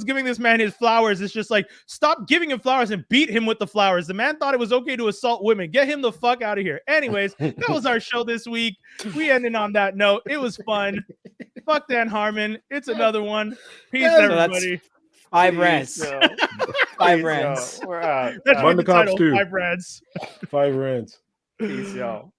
giving this man his flowers. It's just like, stop giving him flowers and beat him with the flowers. The man thought it was okay to assault women. Get him the fuck out of here. Anyways, that was our show this week. We ended on that note. It was fun. Fuck Dan Harmon. It's another one. Peace, everybody. 5 rants. 5 rants. We're out. That's Run the cops title, too. 5 rants. 5 rants. Peace, y'all.